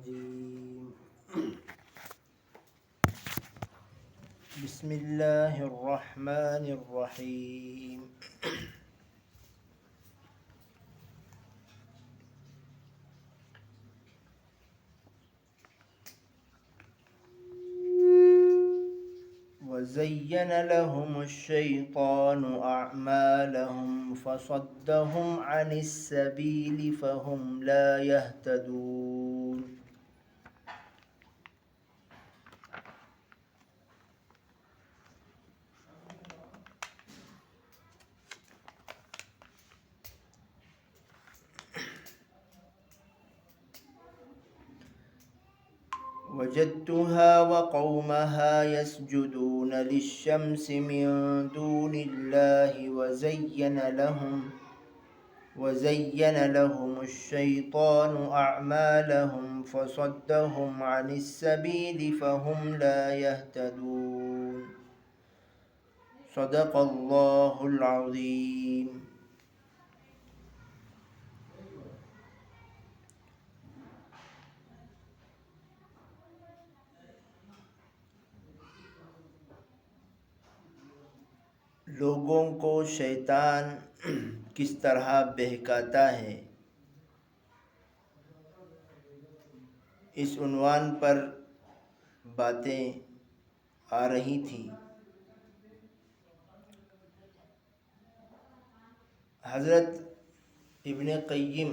الرجيم بسم الله الرحمن الرحيم وزين لهم الشيطان أعمالهم فصدهم عن السبيل فهم لا يهتدون وجدتها وقومها يسجدون للشمس من دون الله وزين لهم الشيطان أعمالهم فصدهم عن السبيل فهم لا يهتدون صدق الله العظيم. لوگوں کو شیطان کس طرح بہکاتا ہے، اس عنوان پر باتیں آ رہی تھیں۔ حضرت ابن قیم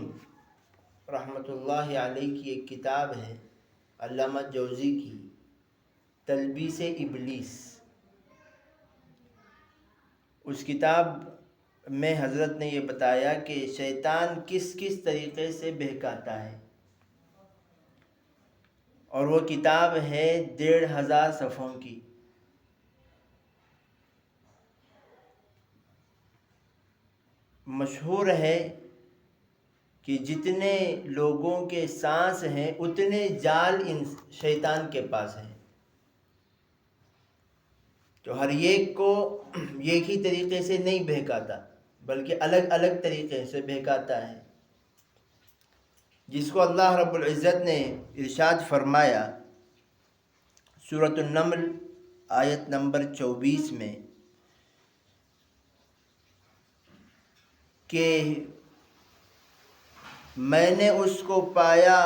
رحمۃ اللہ علیہ کی ایک کتاب ہے، علامہ جوزی کی، تلبیس ابلیس۔ اس کتاب میں حضرت نے یہ بتایا کہ شیطان کس کس طریقے سے بہکاتا ہے، اور وہ کتاب ہے 1500 صفحوں کی۔ مشہور ہے کہ جتنے لوگوں کے سانس ہیں اتنے جال ان شیطان کے پاس ہیں، تو ہر ایک کو ایک ہی طریقے سے نہیں بہکاتا بلکہ الگ الگ طریقے سے بہکاتا ہے، جس کو اللہ رب العزت نے ارشاد فرمایا سورۃ النمل آیت نمبر 24 میں کہ میں نے اس کو پایا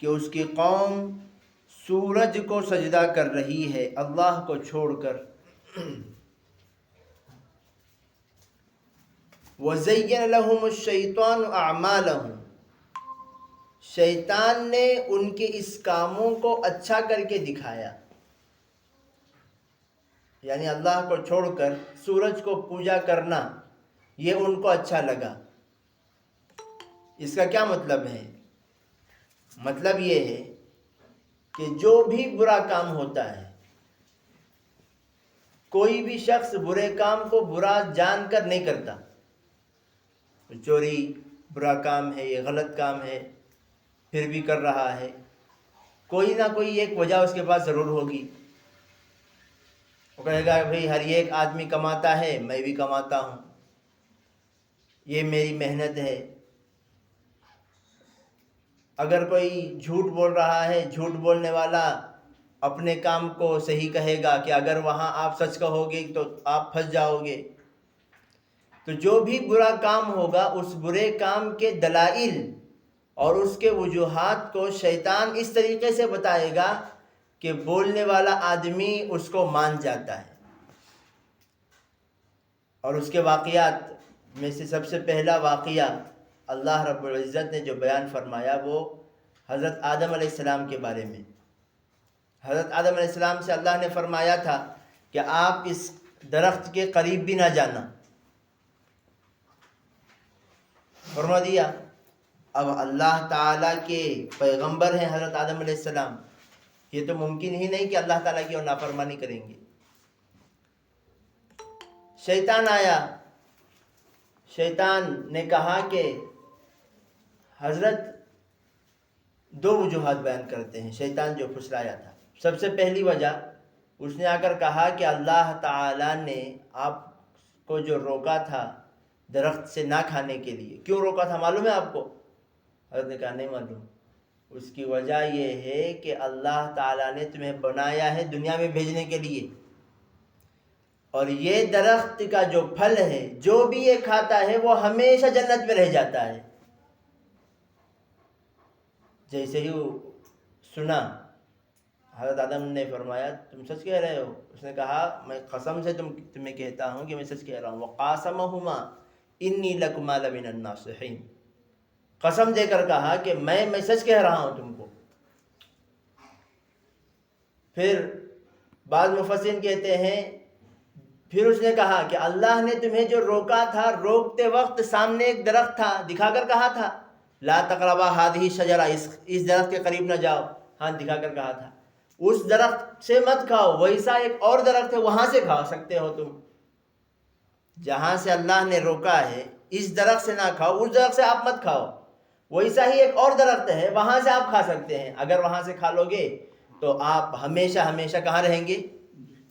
کہ اس کی قوم سورج کو سجدہ کر رہی ہے اللہ کو چھوڑ کر۔ وَزَيَّنَ لَهُمُ الشَّيْطَانُ أَعْمَالَهُمْ، شیطان نے ان کے اس کاموں کو اچھا کر کے دکھایا، یعنی اللہ کو چھوڑ کر سورج کو پوجا کرنا یہ ان کو اچھا لگا۔ اس کا کیا مطلب ہے؟ مطلب یہ ہے کہ جو بھی برا کام ہوتا ہے، کوئی بھی شخص برے کام کو برا جان کر نہیں کرتا۔ چوری برا کام ہے، یہ غلط کام ہے، پھر بھی کر رہا ہے، کوئی نہ کوئی ایک وجہ اس کے پاس ضرور ہوگی۔ وہ کہے گا بھئی ہر ایک آدمی کماتا ہے، میں بھی کماتا ہوں، یہ میری محنت ہے۔ اگر کوئی جھوٹ بول رہا ہے، جھوٹ بولنے والا اپنے کام کو صحیح کہے گا کہ اگر وہاں آپ سچ کہو گے تو آپ پھنس جاؤ گے۔ تو جو بھی برا کام ہوگا اس برے کام کے دلائل اور اس کے وجوہات کو شیطان اس طریقے سے بتائے گا کہ بولنے والا آدمی اس کو مان جاتا ہے۔ اور اس کے واقعات میں سے سب سے پہلا واقعہ اللہ رب العزت نے جو بیان فرمایا وہ حضرت آدم علیہ السلام کے بارے میں۔ حضرت آدم علیہ السلام سے اللہ نے فرمایا تھا کہ آپ اس درخت کے قریب بھی نہ جانا، فرما دیا۔ اب اللہ تعالیٰ کے پیغمبر ہیں حضرت آدم علیہ السلام، یہ تو ممکن ہی نہیں کہ اللہ تعالیٰ کی اور نافرمانی کریں گے۔ شیطان آیا، شیطان نے کہا کہ حضرت 2 وجوہات بیان کرتے ہیں شیطان جو پھسلایا تھا۔ سب سے پہلی وجہ اس نے آ کر کہا کہ اللہ تعالیٰ نے آپ کو جو روکا تھا درخت سے نہ کھانے کے لیے، کیوں روکا تھا معلوم ہے آپ کو؟ حضرت نے کہا نہیں معلوم۔ اس کی وجہ یہ ہے کہ اللہ تعالیٰ نے تمہیں بنایا ہے دنیا میں بھیجنے کے لیے، اور یہ درخت کا جو پھل ہے جو بھی یہ کھاتا ہے وہ ہمیشہ جنت میں رہ جاتا ہے۔ جیسے ہی سنا، حضرت آدم نے فرمایا تم سچ کہہ رہے ہو؟ اس نے کہا میں قسم سے تمہیں کہتا ہوں کہ میں سچ کہہ رہا ہوں۔ وَقَاسَمَهُمَا إِنِّي لَكُمَا لَمِنَ النَّاصِحِينَ، قسم دے کر کہا کہ میں سچ کہہ رہا ہوں تم کو۔ پھر بعض مفسرین کہتے ہیں پھر اس نے کہا کہ اللہ نے تمہیں جو روکا تھا، روکتے وقت سامنے ایک درخت تھا، دکھا کر کہا تھا لا تقربا هذه الشجرہ، اس درخت کے قریب نہ جاؤ، ہاں دکھا کر کہا تھا اس درخت سے مت کھاؤ، ویسا ایک اور درخت ہے وہاں سے کھا سکتے ہو تم۔ جہاں سے اللہ نے روکا ہے اس درخت سے نہ کھاؤ، اس درخت سے آپ مت کھاؤ، ویسا ہی ایک اور درخت ہے وہاں سے آپ کھا سکتے ہیں۔ اگر وہاں سے کھا لو گے تو آپ ہمیشہ ہمیشہ کہاں رہیں گے؟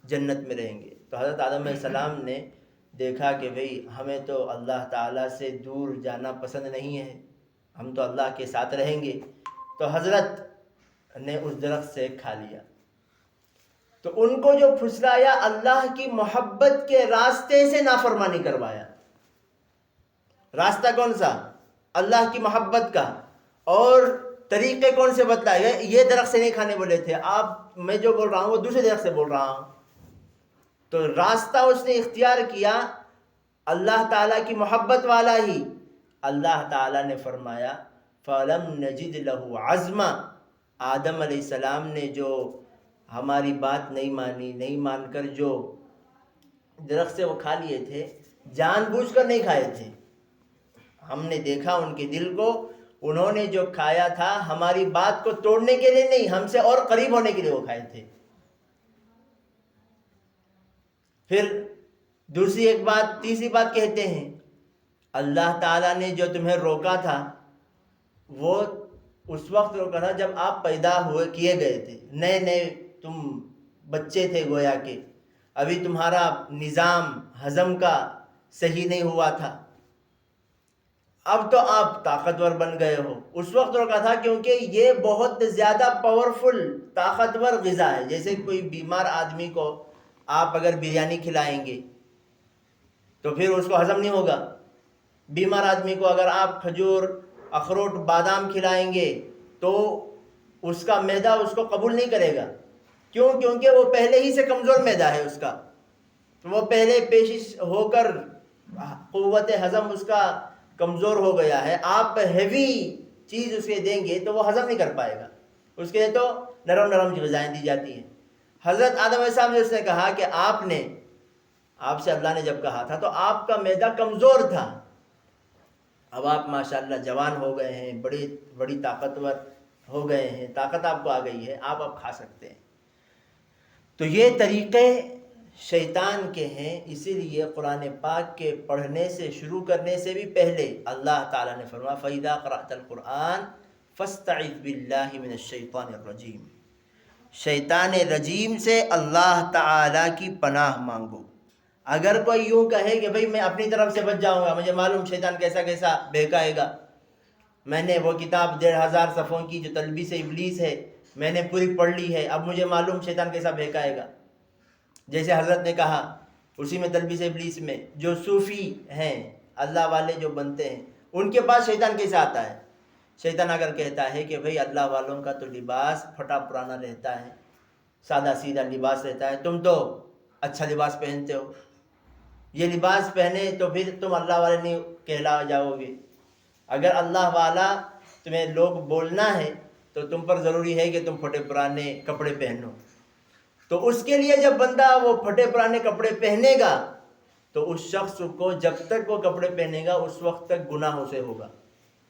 جنت میں رہیں گے۔ تو حضرت آدم علیہ السلام نے دیکھا کہ بھئی ہمیں تو اللہ تعالیٰ سے دور جانا پسند نہیں ہے، ہم تو اللہ کے ساتھ رہیں گے، تو حضرت نے اس درخت سے کھا لیا۔ تو ان کو جو پھسلایا اللہ کی محبت کے راستے سے نافرمانی کروایا۔ راستہ کون سا؟ اللہ کی محبت کا۔ اور طریقے کون سے بتلائے؟ یہ درخت سے نہیں کھانے بولے تھے آپ، میں جو بول رہا ہوں وہ دوسرے درخت سے بول رہا ہوں۔ تو راستہ اس نے اختیار کیا اللہ تعالیٰ کی محبت والا ہی۔ اللہ تعالیٰ نے فرمایا فَلَمْ نَجِدْ لَهُ عَزْمًا، آدم علیہ السلام نے جو ہماری بات نہیں مانی، نہیں مان کر جو درخت سے وہ کھا لیے تھے، جان بوجھ کر نہیں کھائے تھے۔ ہم نے دیکھا ان کے دل کو، انہوں نے جو کھایا تھا ہماری بات کو توڑنے کے لیے نہیں، ہم سے اور قریب ہونے کے لیے وہ کھائے تھے۔ پھر دوسری ایک بات، تیسری بات کہتے ہیں اللہ تعالیٰ نے جو تمہیں روکا تھا وہ اس وقت روکا تھا جب آپ پیدا کیے گئے تھے، نئے نئے تم بچے تھے، گویا کہ ابھی تمہارا نظام ہضم کا صحیح نہیں ہوا تھا، اب تو آپ طاقتور بن گئے ہو۔ اس وقت روکا تھا کیونکہ یہ بہت زیادہ پاورفل طاقتور غذا ہے۔ جیسے کوئی بیمار آدمی کو آپ اگر بریانی کھلائیں گے تو پھر اس کو ہضم نہیں ہوگا۔ بیمار آدمی کو اگر آپ کھجور، اخروٹ، بادام کھلائیں گے تو اس کا معدہ اس کو قبول نہیں کرے گا۔ کیوں؟ کیونکہ وہ پہلے ہی سے کمزور معدہ ہے اس کا، تو وہ پہلے پیشش ہو کر قوت ہضم اس کا کمزور ہو گیا ہے۔ آپ ہیوی چیز اس کے دیں گے تو وہ ہضم نہیں کر پائے گا، اس کے لیے تو نرم نرم غذائیں دی جاتی ہیں۔ حضرت آدم علیہ السلام نے اس نے کہا کہ آپ سے اللہ نے جب کہا تھا تو آپ کا معدہ کمزور تھا، اب آپ ماشاءاللہ جوان ہو گئے ہیں، بڑی طاقتور ہو گئے ہیں، طاقت آپ کو آ گئی ہے، آپ اب کھا سکتے ہیں۔ تو یہ طریقے شیطان کے ہیں، اسی لیے قرآن پاک کے پڑھنے سے، شروع کرنے سے بھی پہلے اللہ تعالیٰ نے فرمایا فَإِذَا قَرَأْتَ الْقُرْآنَ فَاسْتَعِذْ بِاللَّهِ مِنَ الشَّيْطَانِ الرَّجِيمِ، شیطان رجیم سے اللہ تعالیٰ کی پناہ مانگو۔ اگر کوئی یوں کہے کہ بھئی میں اپنی طرف سے بچ جاؤں گا، مجھے معلوم شیطان کیسا کیسا بہکائے گا، میں نے وہ کتاب 1500 صفحوں کی جو تلبیس ابلیس ہے میں نے پوری پڑھ لی ہے، اب مجھے معلوم شیطان کیسا بہکائے گا، جیسے حضرت نے کہا اسی میں تلبیس ابلیس میں جو صوفی ہیں، اللہ والے جو بنتے ہیں، ان کے پاس شیطان کیسا آتا ہے۔ شیطان اگر کہتا ہے کہ بھئی اللہ والوں کا تو لباس پھٹا پرانا رہتا ہے، سادہ سیدھا لباس رہتا ہے، تم تو اچھا لباس پہنتے ہو، یہ لباس پہنے تو پھر تم اللہ والے نہیں کہلا جاؤ گے۔ اگر اللہ والا تمہیں لوگ بولنا ہے تو تم پر ضروری ہے کہ تم پھٹے پرانے کپڑے پہنو۔ تو اس کے لیے جب بندہ وہ پھٹے پرانے کپڑے پہنے گا تو اس شخص کو جب تک وہ کپڑے پہنے گا اس وقت تک گناہوں سے ہوگا۔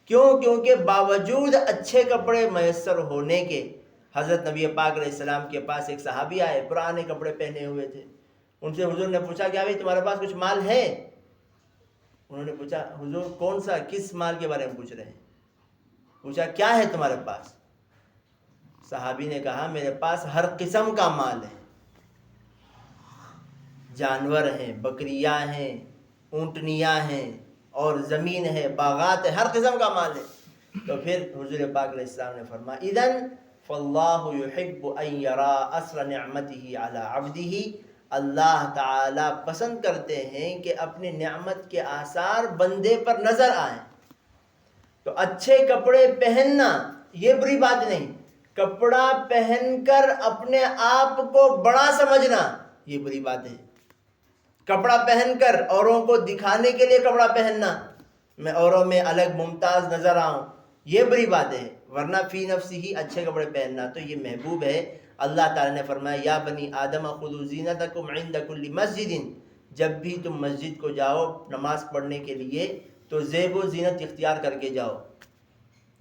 کیوں؟ کیونکہ باوجود اچھے کپڑے میسر ہونے کے، حضرت نبی پاک علیہ السلام کے پاس ایک صحابی آئے، پرانے کپڑے پہنے ہوئے تھے، ان سے حضور نے پوچھا کہ بھائی تمہارے پاس کچھ مال ہے؟ انہوں نے پوچھا حضور کون سا، کس مال کے بارے میں پوچھ رہے ہیں؟ پوچھا کیا ہے تمہارے پاس؟ صحابی نے کہا میرے پاس ہر قسم کا مال ہے، جانور ہیں، بکریاں ہیں، اونٹنیاں ہیں اور زمین ہے، باغات ہے، ہر قسم کا مال ہے۔ تو پھر حضور پاک علیہ السلام نے فرمایا اذن فاللہ یحب ان یرا اثر نعمتہ علی عبدہ، اللہ تعالیٰ پسند کرتے ہیں کہ اپنی نعمت کے آثار بندے پر نظر آئیں۔ تو اچھے کپڑے پہننا یہ بری بات نہیں، کپڑا پہن کر اپنے آپ کو بڑا سمجھنا یہ بری بات ہے۔ کپڑا پہن کر اوروں کو دکھانے کے لیے کپڑا پہننا، میں اوروں میں الگ ممتاز نظر آؤں، یہ بری بات ہے۔ ورنہ فی نفسی ہی اچھے کپڑے پہننا تو یہ محبوب ہے۔ اللہ تعالیٰ نے فرمایا یا بنی آدم خذوا زینتکم عند کل مسجد، جب بھی تم مسجد کو جاؤ نماز پڑھنے کے لیے تو زیب و زینت اختیار کر کے جاؤ۔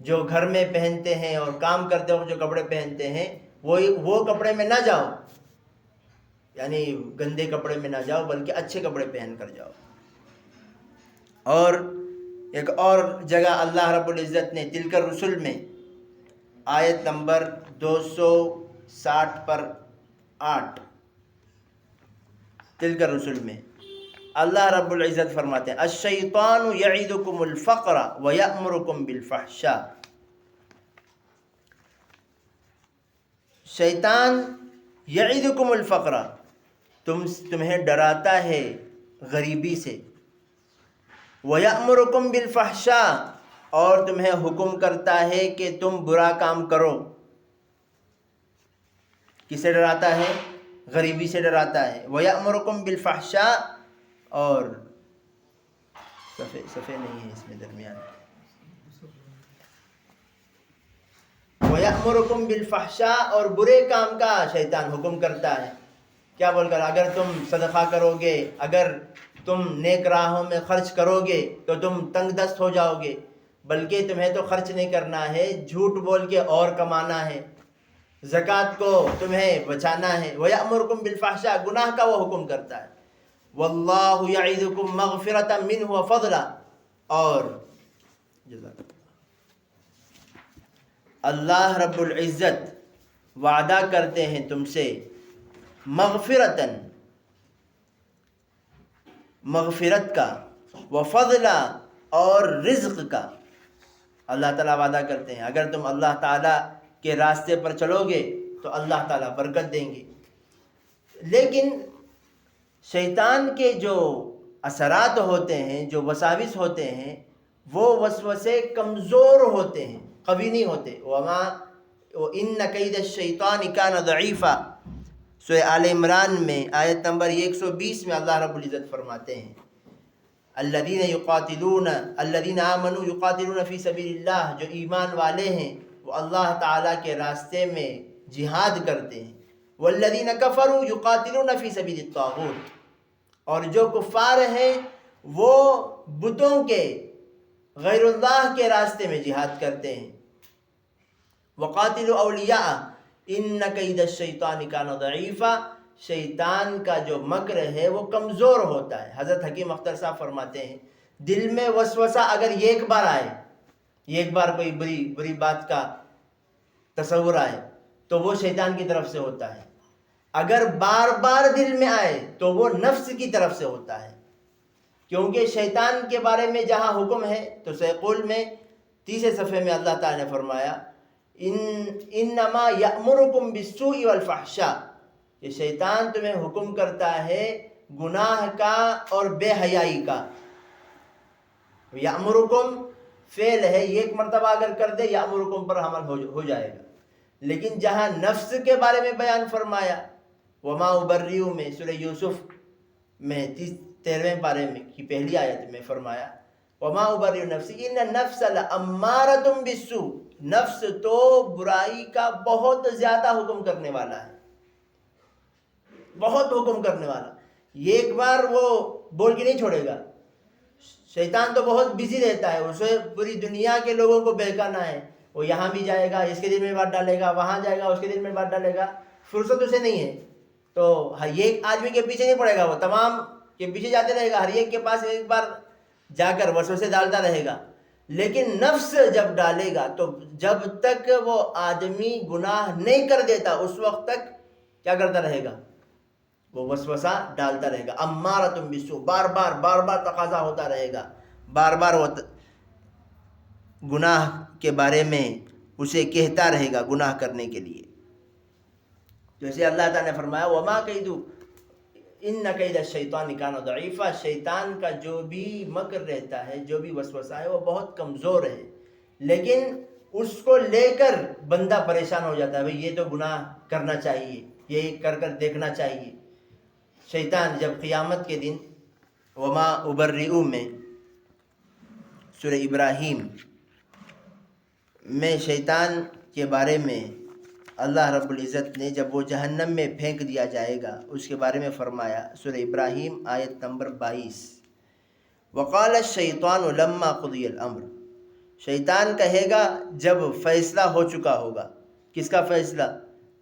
جو گھر میں پہنتے ہیں اور کام کرتے وقت جو کپڑے پہنتے ہیں وہ کپڑے میں نہ جاؤ، یعنی گندے کپڑے میں نہ جاؤ بلکہ اچھے کپڑے پہن کر جاؤ۔ اور ایک اور جگہ اللہ رب العزت نے تلک الرسل میں آیت نمبر 260 پر 8 تلک الرسل میں اللہ رب العزت فرماتے ہیں الشیطان یعدکم الفقر ویأمرکم بالفحشاء، شیطان یعدکم الفقر تمہیں ڈراتا ہے غریبی سے، وَيَأْمُرُكُمْ بِالْفَحْشَاءِ اور تمہیں حکم کرتا ہے کہ تم برا کام کرو۔ کس سے ڈراتا ہے؟ غریبی سے ڈراتا ہے۔ وَيَأْمُرُكُمْ بِالْفَحْشَاءِ اور صفحے نہیں ہے اس میں درمیان، وَيَأْمُرُكُمْ بِالْفَحْشَاءِ اور برے کام کا شیطان حکم کرتا ہے۔ کیا بول کر؟ اگر تم صدقہ کرو گے، اگر تم نیک راہوں میں خرچ کرو گے تو تم تنگ دست ہو جاؤ گے، بلکہ تمہیں تو خرچ نہیں کرنا ہے، جھوٹ بول کے اور کمانا ہے، زکوٰۃ کو تمہیں بچانا ہے۔ وَيَأْمُرُكُمْ بِالْفَحْشَاءِ گناہ کا وہ حکم کرتا ہے۔ وَاللَّهُ يَعِدُكُمْ مَغْفِرَةً مِّنْهُ وَفَضْلًا اور اللہ رب العزت وعدہ کرتے ہیں تم سے مغفرتاً مغفرت کا، وفضلا اور رزق کا۔ اللہ تعالیٰ وعدہ کرتے ہیں اگر تم اللہ تعالیٰ کے راستے پر چلو گے تو اللہ تعالیٰ برکت دیں گے۔ لیکن شیطان کے جو اثرات ہوتے ہیں، جو وساوس ہوتے ہیں، وہ وسوسے کمزور ہوتے ہیں، قوی نہیں ہوتے۔ وَإِنَّ كَيْدَ الشَّيْطَانِ كَانَ ضَعِيفًا، سورہ آل عمران میں آیت نمبر 120 میں اللہ رب العزت فرماتے ہیں الذین آمنوا یقاتلون فی سبیل اللہ، جو ایمان والے ہیں وہ اللہ تعالیٰ کے راستے میں جہاد کرتے ہیں۔ والذین کفروا یقاتلون فی سبیل الطاغوت، اور جو کفار ہیں وہ بتوں کے، غیر اللہ کے راستے میں جہاد کرتے ہیں۔ وقاتلوا اولیاء ان کید الشیطان کان ضعیفا، شیطان کا جو مکر ہے وہ کمزور ہوتا ہے۔ حضرت حکیم اختر صاحب فرماتے ہیں دل میں وسوسہ اگر ایک بار آئے، ایک بار کوئی بری بات کا تصور آئے تو وہ شیطان کی طرف سے ہوتا ہے، اگر بار بار دل میں آئے تو وہ نفس کی طرف سے ہوتا ہے۔ کیونکہ شیطان کے بارے میں جہاں حکم ہے تو سیقول میں 30 صفحے میں اللہ تعالیٰ نے فرمایا انما یأمرکم بالسوء والفحشاء، کہ شیطان تمہیں حکم کرتا ہے گناہ کا اور بے حیائی کا۔ یأمرکم فعل ہے، ایک مرتبہ اگر کر دے یأمرکم پر عمل ہو جائے گا، لیکن جہاں نفس کے بارے میں بیان فرمایا وما ابرئ میں سورہ یوسف میں 13ویں پارے میں کی پہلی آیت میں فرمایا وما ابرئ نفسی ان النفس لامارۃ بالسوء، نفس تو برائی کا بہت زیادہ حکم کرنے والا ہے، بہت حکم کرنے والا۔ ایک بار وہ بول کے نہیں چھوڑے گا، شیطان تو بہت بزی رہتا ہے، اسے پوری دنیا کے لوگوں کو بہکانا ہے، وہ یہاں بھی جائے گا اس کے دل میں بات ڈالے گا، وہاں جائے گا اس کے دل میں بات ڈالے گا، فرصت اسے نہیں ہے۔ تو ایک آدمی کے پیچھے نہیں پڑے گا، وہ تمام کے پیچھے جاتے رہے گا، ہر ایک کے پاس ایک بار جا کر وسوسے ڈالتا رہے گا۔ لیکن نفس جب ڈالے گا تو جب تک وہ آدمی گناہ نہیں کر دیتا اس وقت تک کیا کرتا رہے گا؟ وہ وسوسہ ڈالتا رہے گا۔ امارۃ بالسوء، بار بار تقاضا ہوتا رہے گا، بار بار وہ گناہ کے بارے میں اسے کہتا رہے گا گناہ کرنے کے لیے. جیسے اللہ تعالیٰ نے فرمایا وما کیدو ان کید الشیطان کان ضعیفا، شیطان کا جو بھی مکر رہتا ہے، جو بھی وسوسہ ہے، وہ بہت کمزور ہے، لیکن اس کو لے کر بندہ پریشان ہو جاتا ہے. بھئی یہ تو گناہ کرنا چاہیے، یہ کر کر دیکھنا چاہیے. شیطان جب قیامت کے دن وما ابرئ میں سورہ ابراہیم میں شیطان کے بارے میں اللہ رب العزت نے جب وہ جہنم میں پھینک دیا جائے گا اس کے بارے میں فرمایا. سورہ ابراہیم آیت نمبر 22. وقال الشیطان لما قضی الامر، شیطان کہے گا جب فیصلہ ہو چکا ہوگا. کس کا فیصلہ؟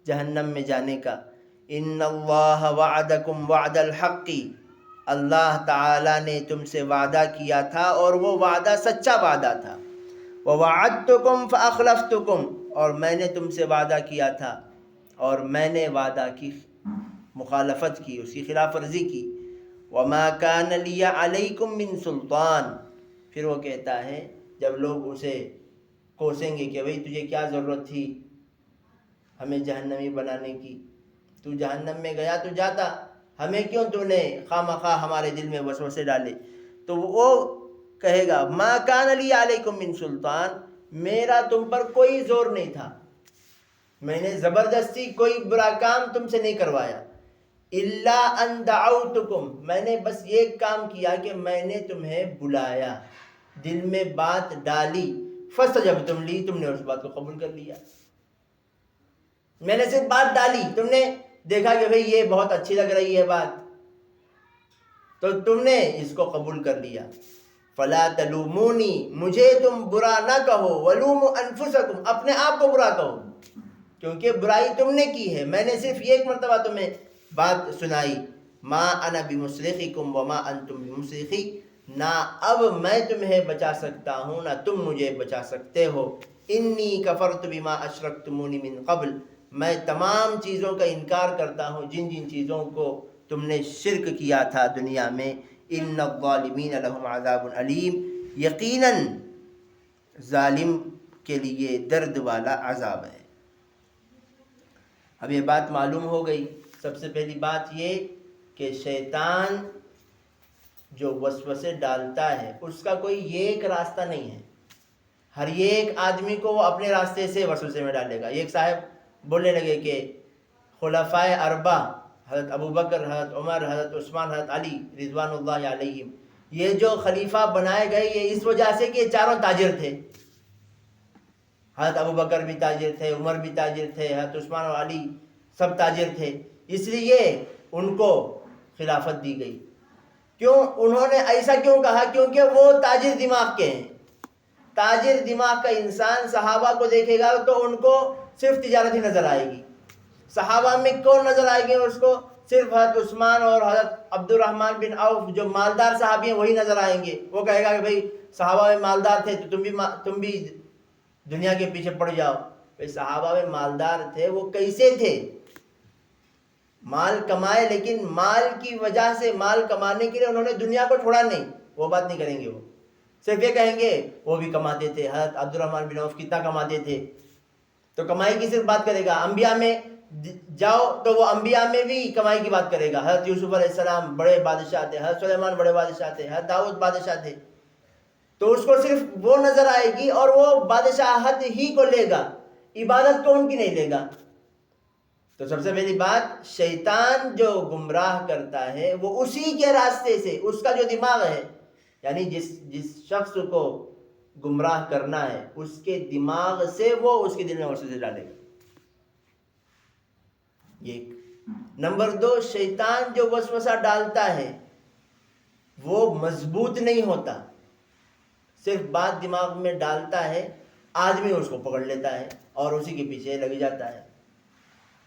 جہنم میں جانے کا. ان اللہ وعدکم وعد الحق، اللہ تعالیٰ نے تم سے وعدہ کیا تھا اور وہ وعدہ سچا وعدہ تھا. ووعدتکم فاخلفتکم، اور میں نے تم سے وعدہ کیا تھا اور میں نے وعدہ کی مخالفت کی، اس کی خلاف ورزی کی. وما کان لی علیکم من سلطان، پھر وہ کہتا ہے جب لوگ اسے کوسیں گے کہ بھئی تجھے کیا ضرورت تھی ہمیں جہنمی بنانے کی، تو جہنم میں گیا تو جاتا، ہمیں کیوں تو نے خواہ مخواہ ہمارے دل میں وسوسے ڈالے. تو وہ کہے گا ما کان لی علیکم من سلطان، میرا تم پر کوئی زور نہیں تھا، میں نے زبردستی کوئی برا کام تم سے نہیں کروایا. الا ان دعوتکم، میں نے بس یہ کام کیا کہ میں نے تمہیں بلایا، دل میں بات ڈالی. فاستجبتم لی، تم نے اس بات کو قبول کر لیا. میں نے صرف بات ڈالی، تم نے دیکھا کہ بھئی یہ بہت اچھی لگ رہی ہے بات، تو تم نے اس کو قبول کر لیا. فلا تلومونی، مجھے تم برا نہ کہو. ولوموا انفسکم، اپنے آپ کو برا کہو، کیونکہ برائی تم نے کی ہے، میں نے صرف ایک مرتبہ تمہیں بات سنائی. ما انا بمصرخکم وما انتم بمصرخی، نہ اب میں تمہیں بچا سکتا ہوں نہ تم مجھے بچا سکتے ہو. انی کفرت بما اشرکتمونی من قبل، میں تمام چیزوں کا انکار کرتا ہوں جن جن چیزوں کو تم نے شرک کیا تھا دنیا میں. ان الظالمین لهم عذاب علیم، یقیناً ظالم کے لیے درد والا عذاب ہے. اب یہ بات معلوم ہو گئی. سب سے پہلی بات یہ کہ شیطان جو وسوسے ڈالتا ہے اس کا کوئی ایک راستہ نہیں ہے، ہر ایک آدمی کو وہ اپنے راستے سے وسوسے میں ڈالے گا. ایک صاحب بولنے لگے کہ خلفائے اربع حضرت ابوبکر، حضرت عمر، حضرت عثمان، حضرت علی رضوان اللہ علیہم، یہ جو خلیفہ بنائے گئے یہ اس وجہ سے کہ یہ چاروں تاجر تھے. حضرت ابوبکر بھی تاجر تھے، عمر بھی تاجر تھے، حضرت عثمان اور علی سب تاجر تھے، اس لیے ان کو خلافت دی گئی. کیوں انہوں نے ایسا کیوں کہا؟ کیونکہ وہ تاجر دماغ کے ہیں. تاجر دماغ کا انسان صحابہ کو دیکھے گا تو ان کو صرف تجارت ہی نظر آئے گی. صحابہ میں کون نظر آئے گے اس کو؟ صرف حضرت عثمان اور حضرت عبد الرحمن بن عوف جو مالدار صحابی ہیں وہی نظر آئیں گے. وہ کہے گا کہ بھئی صحابہ میں مالدار تھے تو تم بھی دنیا کے پیچھے پڑ جاؤ. بھئی صحابہ میں مالدار تھے، وہ کیسے تھے؟ مال کمائے، لیکن مال کی وجہ سے، مال کمانے کے لیے انہوں نے دنیا کو چھوڑا نہیں، وہ بات نہیں کریں گے. وہ صرف یہ کہیں گے وہ بھی کماتے تھے. حضرت عبد الرحمن بن عوف کتنا کماتے تھے، تو کمائی کی صرف بات کرے گا. انبیاء میں جاؤ تو وہ انبیاء میں بھی کمائی کی بات کرے گا. حضرت یوسف علیہ السلام بڑے بادشاہ تھے، حضرت سلیمان بڑے بادشاہ تھے، حضرت داؤد بادشاہ تھے، تو اس کو صرف وہ نظر آئے گی اور وہ بادشاہت ہی کو لے گا، عبادت کو ان کی نہیں لے گا. تو سب سے پہلی بات، شیطان جو گمراہ کرتا ہے وہ اسی کے راستے سے، اس کا جو دماغ ہے، یعنی جس شخص کو گمراہ کرنا ہے اس کے دماغ سے وہ اس کے دل میں وسوسے ڈالے گا. ایک نمبر 2، شیطان جو وسوسہ ڈالتا ہے وہ مضبوط نہیں ہوتا، صرف بات دماغ میں ڈالتا ہے، آدمی اس کو پکڑ لیتا ہے اور اسی کے پیچھے لگ جاتا ہے.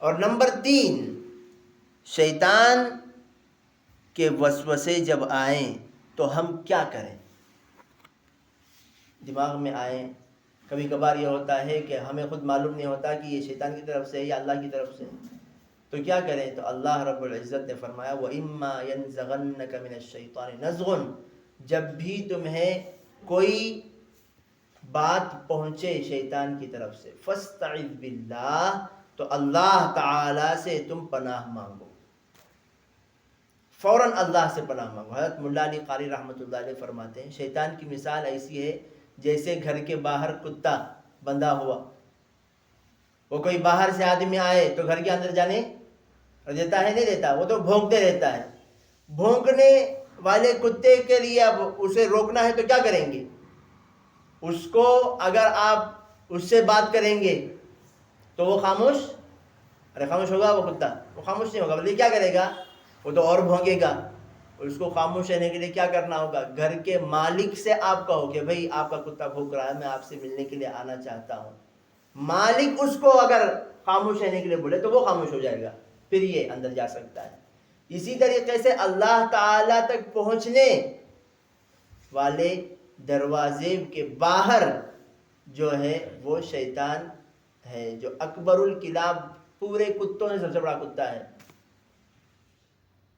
اور نمبر 3، شیطان کے وسوسے جب آئیں تو ہم کیا کریں؟ دماغ میں آئیں، کبھی کبھار یہ ہوتا ہے کہ ہمیں خود معلوم نہیں ہوتا کہ یہ شیطان کی طرف سے ہے یا اللہ کی طرف سے، تو کیا کریں؟ تو اللہ رب العزت نے فرمایا وَإِمَّا يَنزَغَنَّكَ مِنَ الشَّيْطَانِ نَزْغٌ، جب بھی تمہیں کوئی بات پہنچے شیطان کی طرف سے، فاستعذ باللہ، تو اللہ تعالی سے تم پناہ مانگو، فوراً اللہ سے پناہ مانگو۔ حضرت ملا علی قاری رحمۃ اللہ علیہ فرماتے ہیں شیطان کی مثال ایسی ہے جیسے گھر کے باہر کتا بندھا ہوا، وہ کوئی باہر سے آدمی آئے تو گھر کے اندر جانے دیتا ہے؟ نہیں دیتا، وہ تو بھونکتے رہتا ہے۔ بھونکنے والے کتے کے لیے اب اسے روکنا ہے تو کیا کریں گے؟ اس کو اگر آپ اس سے بات کریں گے تو وہ خاموش ہوگا؟ وہ کتا وہ خاموش نہیں ہوگا، بلکہ کیا کرے گا؟ وہ تو اور بھونکے گا۔ اس کو خاموش رہنے کے لیے کیا کرنا ہوگا؟ گھر کے مالک سے آپ کہو کہ بھائی آپ کا کتا بھونک رہا ہے، میں آپ سے ملنے کے لیے آنا چاہتا ہوں۔ مالک اس کو اگر خاموش رہنے کے لیے بولے تو وہ خاموش ہو جائے گا، پھر یہ اندر جا سکتا ہے۔ اسی طریقے سے اللہ تعالی تک پہنچنے والے دروازے کے باہر جو ہے وہ شیطان ہے، جو اکبر الکلاب، پورے کتوں میں سب سے بڑا کتا ہے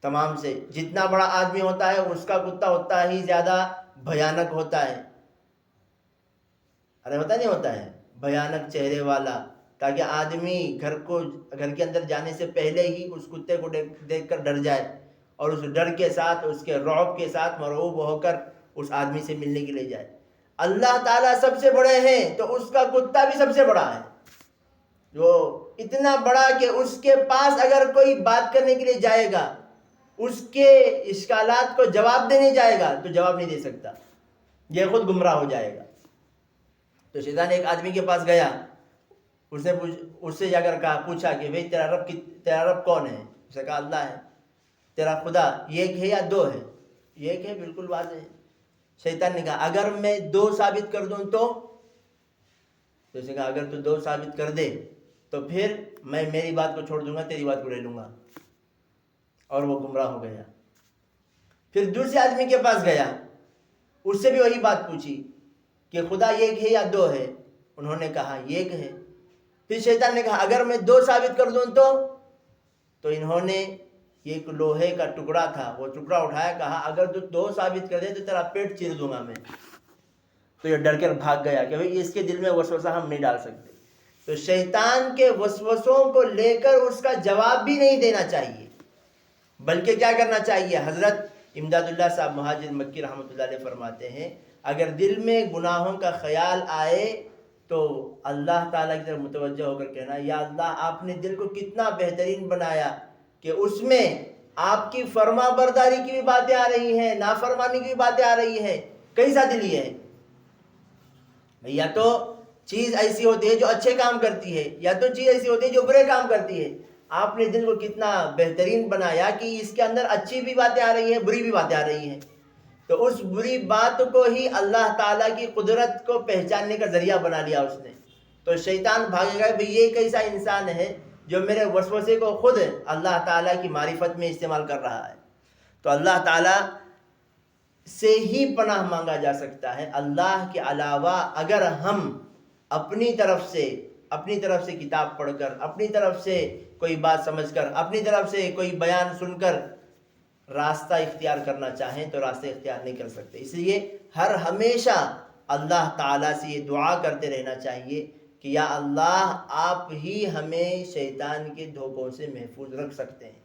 تمام سے۔ جتنا بڑا آدمی ہوتا ہے اس کا کتا اتنا ہی زیادہ بھیانک ہوتا ہے، ہوتا نہیں ہوتا ہے بھیانک چہرے والا، تاکہ آدمی گھر کے اندر جانے سے پہلے ہی اس کتے کو دیکھ کر ڈر جائے، اور اس ڈر کے ساتھ، اس کے رعب کے ساتھ مرعوب ہو کر اس آدمی سے ملنے کے لیے جائے۔ اللہ تعالیٰ سب سے بڑے ہیں تو اس کا کتا بھی سب سے بڑا ہے، جو اتنا بڑا کہ اس کے پاس اگر کوئی بات کرنے کے لیے جائے گا، اس کے اشکالات کو جواب دینے جائے گا تو جواب نہیں دے سکتا، یہ خود گمراہ ہو جائے گا۔ تو شیطان ایک آدمی کے پاس گیا، اس سے جا کر پوچھا کہ بھئی تیرا رب کون ہے؟ اس نے کہا اللہ ہے۔ تیرا خدا ایک ہے یا دو ہے؟ ایک ہے، بالکل واضح ہے۔ شیطان نے کہا اگر میں دو ثابت کر دوں تو اس نے کہا اگر تو دو ثابت کر دے تو پھر میں میری بات کو چھوڑ دوں گا، تیری بات کو لے لوں گا، اور وہ گمراہ ہو گیا۔ پھر دوسرے آدمی کے پاس گیا، اس سے بھی وہی بات پوچھی کہ خدا ایک ہے یا دو ہے؟ انہوں نے کہا ایک ہے۔ پھر شیطان نے کہا اگر میں دو ثابت کر دوں تو انہوں نے ایک لوہے کا ٹکڑا تھا، وہ ٹکڑا اٹھایا، کہا اگر تو دو ثابت کر دے تو تیرا پیٹ چیر دوں گا میں۔ تو یہ ڈر کر بھاگ گیا کہ بھئی اس کے دل میں وسوسہ ہم نہیں ڈال سکتے۔ تو شیطان کے وسوسوں کو لے کر اس کا جواب بھی نہیں دینا چاہیے، بلکہ کیا کرنا چاہیے؟ حضرت امداد اللہ صاحب مہاجر مکی رحمۃ اللہ علیہ فرماتے ہیں اگر دل میں گناہوں کا خیال آئے تو اللہ تعالیٰ کی طرف متوجہ ہو کر کہنا یا اللہ آپ نے دل کو کتنا بہترین بنایا کہ اس میں آپ کی فرما برداری کی بھی باتیں آ رہی ہیں، نافرمانی کی بھی باتیں آ رہی ہیں۔ کیسا دل یہ ہے؟ یا تو چیز ایسی ہوتی ہے جو اچھے کام کرتی ہے، یا تو چیز ایسی ہوتی ہے جو برے کام کرتی ہے۔ آپ نے دل کو کتنا بہترین بنایا کہ اس کے اندر اچھی بھی باتیں آ رہی ہیں، بری بھی باتیں آ رہی ہیں۔ تو اس بری بات کو ہی اللہ تعالیٰ کی قدرت کو پہچاننے کا ذریعہ بنا لیا اس نے۔ تو شیطان بھاگے گا بھئی یہ کیسا انسان ہے جو میرے وسوسے کو خود اللہ تعالیٰ کی معرفت میں استعمال کر رہا ہے۔ تو اللہ تعالیٰ سے ہی پناہ مانگا جا سکتا ہے۔ اللہ کے علاوہ اگر ہم اپنی طرف سے کتاب پڑھ کر، اپنی طرف سے کوئی بات سمجھ کر، اپنی طرف سے کوئی بیان سن کر راستہ اختیار کرنا چاہیں تو راستہ اختیار نہیں کر سکتے۔ اس لیے ہمیشہ اللہ تعالیٰ سے یہ دعا کرتے رہنا چاہیے کہ یا اللہ آپ ہی ہمیں شیطان کے دھوکوں سے محفوظ رکھ سکتے ہیں،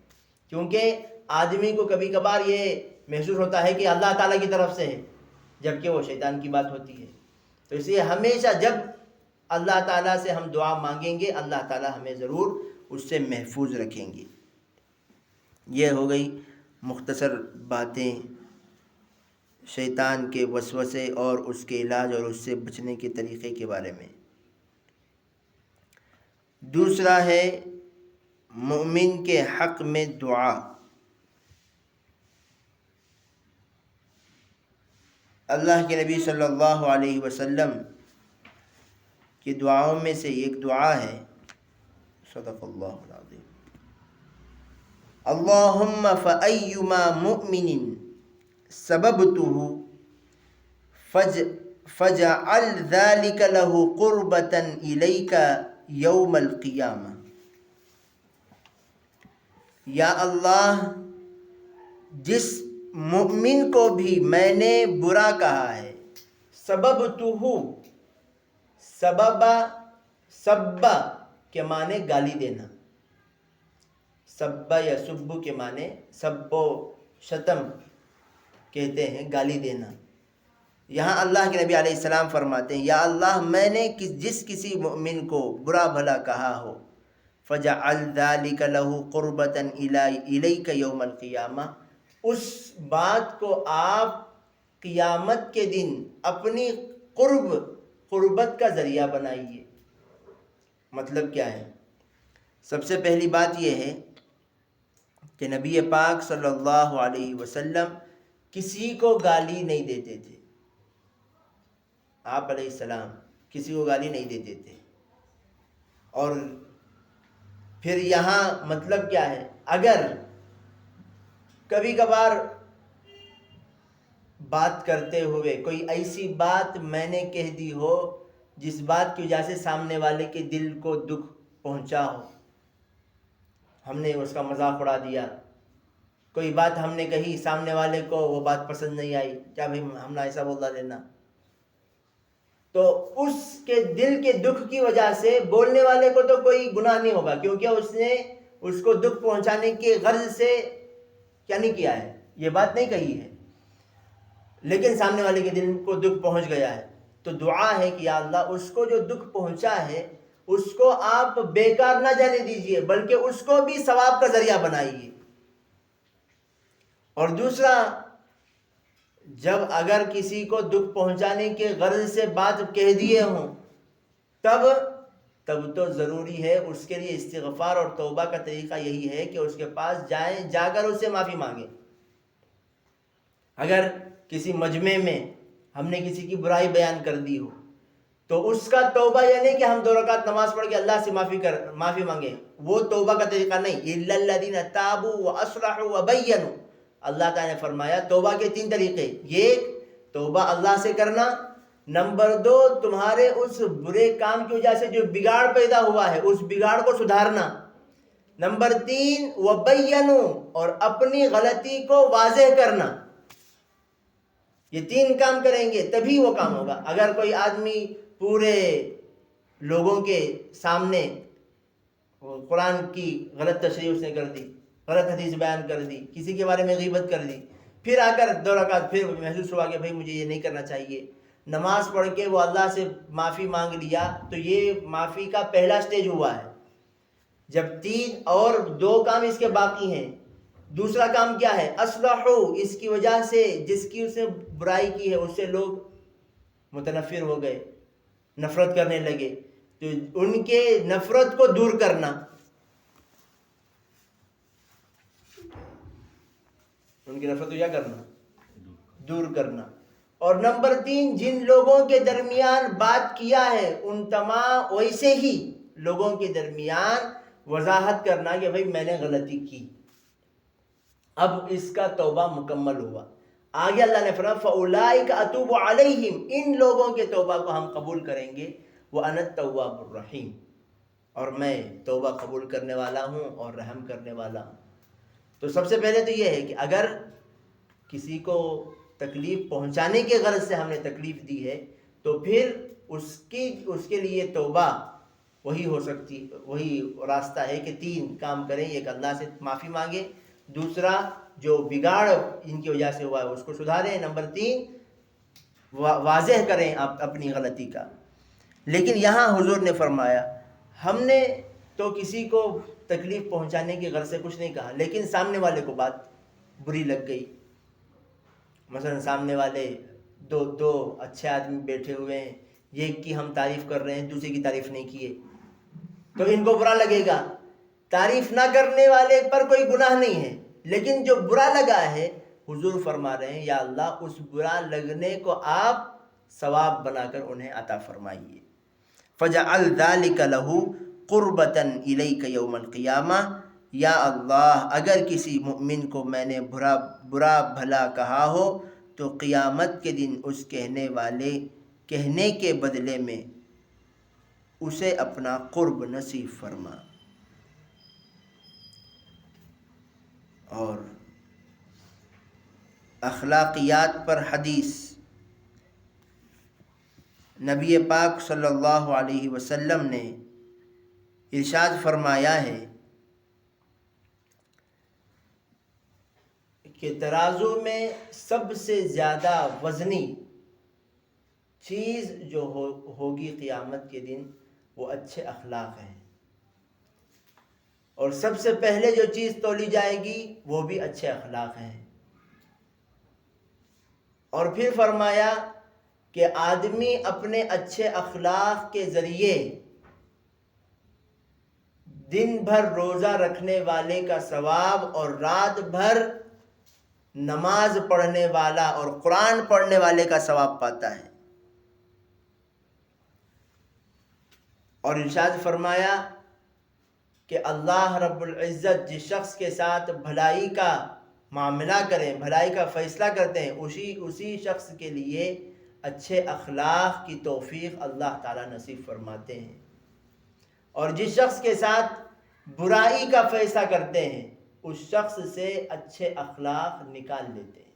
کیونکہ آدمی کو کبھی کبھار یہ محسوس ہوتا ہے کہ اللہ تعالیٰ کی طرف سے ہے، جبکہ وہ شیطان کی بات ہوتی ہے۔ تو اس لیے ہمیشہ جب اللہ تعالیٰ سے ہم دعا مانگیں گے اللہ تعالیٰ ہمیں ضرور اس سے محفوظ رکھیں گے۔ یہ ہو گئی مختصر باتیں شیطان کے وسوسے اور اس کے علاج اور اس سے بچنے کے طریقے کے بارے میں۔ دوسرا ہے مومن کے حق میں دعا۔ اللہ کے نبی صلی اللہ علیہ وسلم کی دعاؤں میں سے ایک دعا ہے، صدق اللہ العظیم، اللہم فأیما مؤمن سببتہ فجعل ذلک لہ قربۃ الیک یوم القیامہ۔ یا اللہ جس مومن کو بھی میں نے برا کہا ہے، سببتہ سببا سبا کے معنی گالی دینا، سبا یا سبو کے معنی سب و شتم کہتے ہیں گالی دینا۔ یہاں اللہ کے نبی علیہ السلام فرماتے ہیں یا اللہ میں نے جس کسی مؤمن کو برا بھلا کہا ہو فجعل ذلک لہ قربۃ الیک یوم القیامہ، اس بات کو آپ قیامت کے دن اپنی قربت کا ذریعہ بنائیے۔ مطلب کیا ہے؟ سب سے پہلی بات یہ ہے کہ نبی پاک صلی اللہ علیہ وسلم کسی کو گالی نہیں دیتے تھے، آپ علیہ السلام کسی کو گالی نہیں دیتے تھے۔ اور پھر یہاں مطلب کیا ہے؟ اگر کبھی کبھار بات کرتے ہوئے کوئی ایسی بات میں نے کہہ دی ہو جس بات کی وجہ سے سامنے والے کے دل کو دکھ پہنچا ہو، ہم نے اس کا مذاق اڑا دیا، کوئی بات ہم نے کہی سامنے والے کو وہ بات پسند نہیں آئی، کیا بھائی ہم نے ایسا بولا لینا، تو اس کے دل کے دکھ کی وجہ سے بولنے والے کو تو کوئی گناہ نہیں ہوگا، کیونکہ اس نے اس کو دکھ پہنچانے کے غرض سے کیا نہیں کیا ہے، یہ بات نہیں کہی ہے، لیکن سامنے والے کے دل کو دکھ پہنچ گیا ہے، تو دعا ہے کہ یا اللہ اس کو جو دکھ پہنچا ہے اس کو آپ بیکار نہ جانے دیجئے، بلکہ اس کو بھی ثواب کا ذریعہ بنائیے۔ اور دوسرا، جب اگر کسی کو دکھ پہنچانے کے غرض سے بات کہہ دیے ہوں تب تو ضروری ہے اس کے لیے استغفار اور توبہ کا طریقہ یہی ہے کہ اس کے پاس جائیں، جا کر اس سے معافی مانگیں۔ اگر کسی مجمع میں ہم نے کسی کی برائی بیان کر دی ہو تو اس کا توبہ یہ نہیں کہ ہم 2 رکعت نماز پڑھ کے اللہ سے معافی مانگیں، وہ توبہ کا طریقہ نہیں۔ اِلَّا الَّذِينَ تَابُوا وَأَصْلَحُوا وَبَيَّنُوا، اللہ تعالیٰ نے فرمایا توبہ کے 3 طریقے، یہ توبہ اللہ سے کرنا، نمبر 2 تمہارے اس برے کام کی وجہ سے جو بگاڑ پیدا ہوا ہے اس بگاڑ کو سدھارنا، نمبر 3 وَبَيَّنُوا، اور اپنی غلطی کو واضح کرنا۔ یہ 3 کام کریں گے تبھی وہ کام ہوگا۔ اگر کوئی آدمی پورے لوگوں کے سامنے قرآن کی غلط تشریح اس نے کر دی، غلط حدیث بیان کر دی، کسی کے بارے میں غیبت کر دی، پھر آ کر 2 رکعت پھر محسوس ہوا کہ بھائی مجھے یہ نہیں کرنا چاہیے، نماز پڑھ کے وہ اللہ سے معافی مانگ لیا، تو یہ معافی کا پہلا سٹیج ہوا ہے۔ جب 3 اور 2 کام اس کے باقی ہیں، دوسرا کام کیا ہے؟ اصلحو، اس کی وجہ سے جس کی اس نے برائی کی ہے اس سے لوگ متنفر ہو گئے، نفرت کرنے لگے، تو ان کے نفرت کو دور کرنا، ان کی نفرت کو کیا کرنا؟ دور کرنا۔ اور نمبر 3 جن لوگوں کے درمیان بات کیا ہے ان تمام ویسے ہی لوگوں کے درمیان وضاحت کرنا کہ بھائی میں نے غلطی کی، اب اس کا توبہ مکمل ہوا۔ آگے اللہ نے فرمایا فَأُولَٰئِكَ أَتُوبُ عَلَيْهِمْ، ان لوگوں کے توبہ کو ہم قبول کریں گے، وَأَنَا التَّوَّابُ الرَّحِيمُ، اور میں توبہ قبول کرنے والا ہوں اور رحم کرنے والا ہوں۔ تو سب سے پہلے تو یہ ہے کہ اگر کسی کو تکلیف پہنچانے کے غرض سے ہم نے تکلیف دی ہے تو پھر اس کے لیے توبہ وہی ہو سکتی، وہی راستہ ہے کہ 3 کام کریں، ایک اللہ سے معافی مانگیں، دوسرا جو بگاڑ ان کی وجہ سے ہوا ہے اس کو سدھاریں، نمبر 3 واضح کریں اپنی غلطی کا۔ لیکن یہاں حضور نے فرمایا ہم نے تو کسی کو تکلیف پہنچانے کی غرض سے کچھ نہیں کہا، لیکن سامنے والے کو بات بری لگ گئی، مثلا سامنے والے دو اچھے آدمی بیٹھے ہوئے ہیں، ایک کی ہم تعریف کر رہے ہیں دوسرے کی تعریف نہیں کیے، تو ان کو برا لگے گا۔ تعریف نہ کرنے والے پر کوئی گناہ نہیں ہے، لیکن جو برا لگا ہے حضور فرما رہے ہیں یا اللہ اس برا لگنے کو آپ ثواب بنا کر انہیں عطا فرمائیے۔ فَجَعَلْ ذَلِكَ لَهُ قُرْبَةً إِلَيْكَ يَوْمَ الْقِيَامَةِ، یا اللہ اگر کسی مؤمن کو میں نے برا بھلا کہا ہو تو قیامت کے دن اس کہنے کے بدلے میں اسے اپنا قرب نصیب فرما۔ اور اخلاقیات پر حدیث، نبی پاک صلی اللہ علیہ وسلم نے ارشاد فرمایا ہے کہ ترازو میں سب سے زیادہ وزنی چیز جو ہوگی قیامت کے دن وہ اچھے اخلاق ہیں، اور سب سے پہلے جو چیز تولی جائے گی وہ بھی اچھے اخلاق ہیں۔ اور پھر فرمایا کہ آدمی اپنے اچھے اخلاق کے ذریعے دن بھر روزہ رکھنے والے کا ثواب اور رات بھر نماز پڑھنے والا اور قرآن پڑھنے والے کا ثواب پاتا ہے۔ اور ارشاد فرمایا کہ اللہ رب العزت جس شخص کے ساتھ بھلائی کا معاملہ کریں، بھلائی کا فیصلہ کرتے ہیں، اسی شخص کے لیے اچھے اخلاق کی توفیق اللہ تعالیٰ نصیب فرماتے ہیں، اور جس شخص کے ساتھ برائی کا فیصلہ کرتے ہیں اس شخص سے اچھے اخلاق نکال لیتے ہیں۔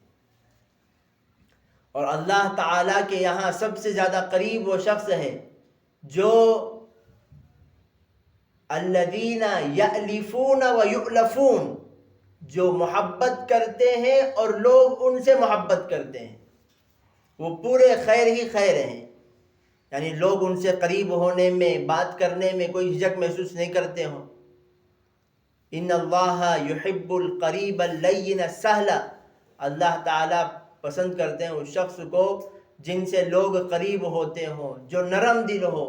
اور اللہ تعالیٰ کے یہاں سب سے زیادہ قریب وہ شخص ہے جو الذین یألفون ویؤلفون، جو محبت کرتے ہیں اور لوگ ان سے محبت کرتے ہیں، وہ پورے خیر ہی خیر ہیں، یعنی لوگ ان سے قریب ہونے میں، بات کرنے میں کوئی جھجک محسوس نہیں کرتے ہوں۔ ان اللہ یحب القریب اللین السہل، اللہ تعالیٰ پسند کرتے ہیں اس شخص کو جن سے لوگ قریب ہوتے ہوں، جو نرم دل ہو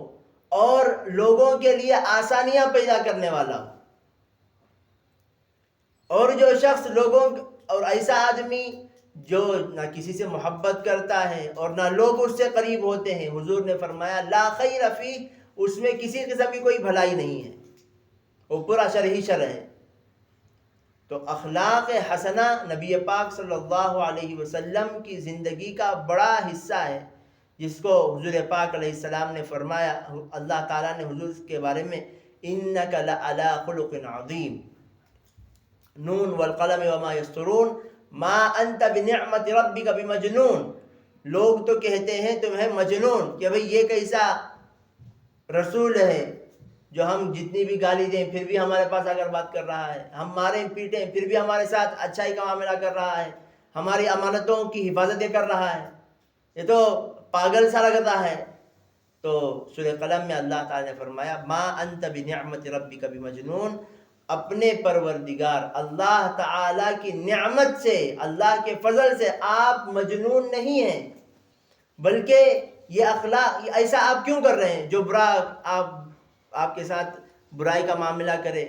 اور لوگوں کے لیے آسانیاں پیدا کرنے والا ہو۔ اور جو شخص اور ایسا آدمی جو نہ کسی سے محبت کرتا ہے اور نہ لوگ اس سے قریب ہوتے ہیں، حضور نے فرمایا لا خیر فیہ، اس میں کسی قسم کی کوئی بھلائی نہیں ہے، وہ پورا شر ہی شر ہے۔ تو اخلاق حسنہ نبی پاک صلی اللہ علیہ وسلم کی زندگی کا بڑا حصہ ہے، جس کو حضور پاک علیہ السلام نے فرمایا، اللہ تعالیٰ نے حضور کے بارے میں انک لعلی خلق عظیم، نون والقلم وما یسطرون ما انت بنعمت ربک بمجنون، لوگ تو کہتے ہیں تمہیں مجنون، کہ بھئی یہ کیسا رسول ہے جو ہم جتنی بھی گالی دیں پھر بھی ہمارے پاس آ کر بات کر رہا ہے، ہم ماریں پیٹیں پھر بھی ہمارے ساتھ اچھائی کا معاملہ کر رہا ہے، ہماری امانتوں کی حفاظتیں کر رہا ہے، یہ تو پاگل سا لگتا ہے۔ تو سورہ قلم میں اللہ تعالیٰ نے فرمایا ما انت بنعمت ربک بمجنون، اپنے پروردگار اللہ تعالیٰ کی نعمت سے، اللہ کے فضل سے آپ مجنون نہیں ہیں، بلکہ یہ اخلاق ایسا آپ کیوں کر رہے ہیں؟ جو برا آپ کے ساتھ برائی کا معاملہ کرے،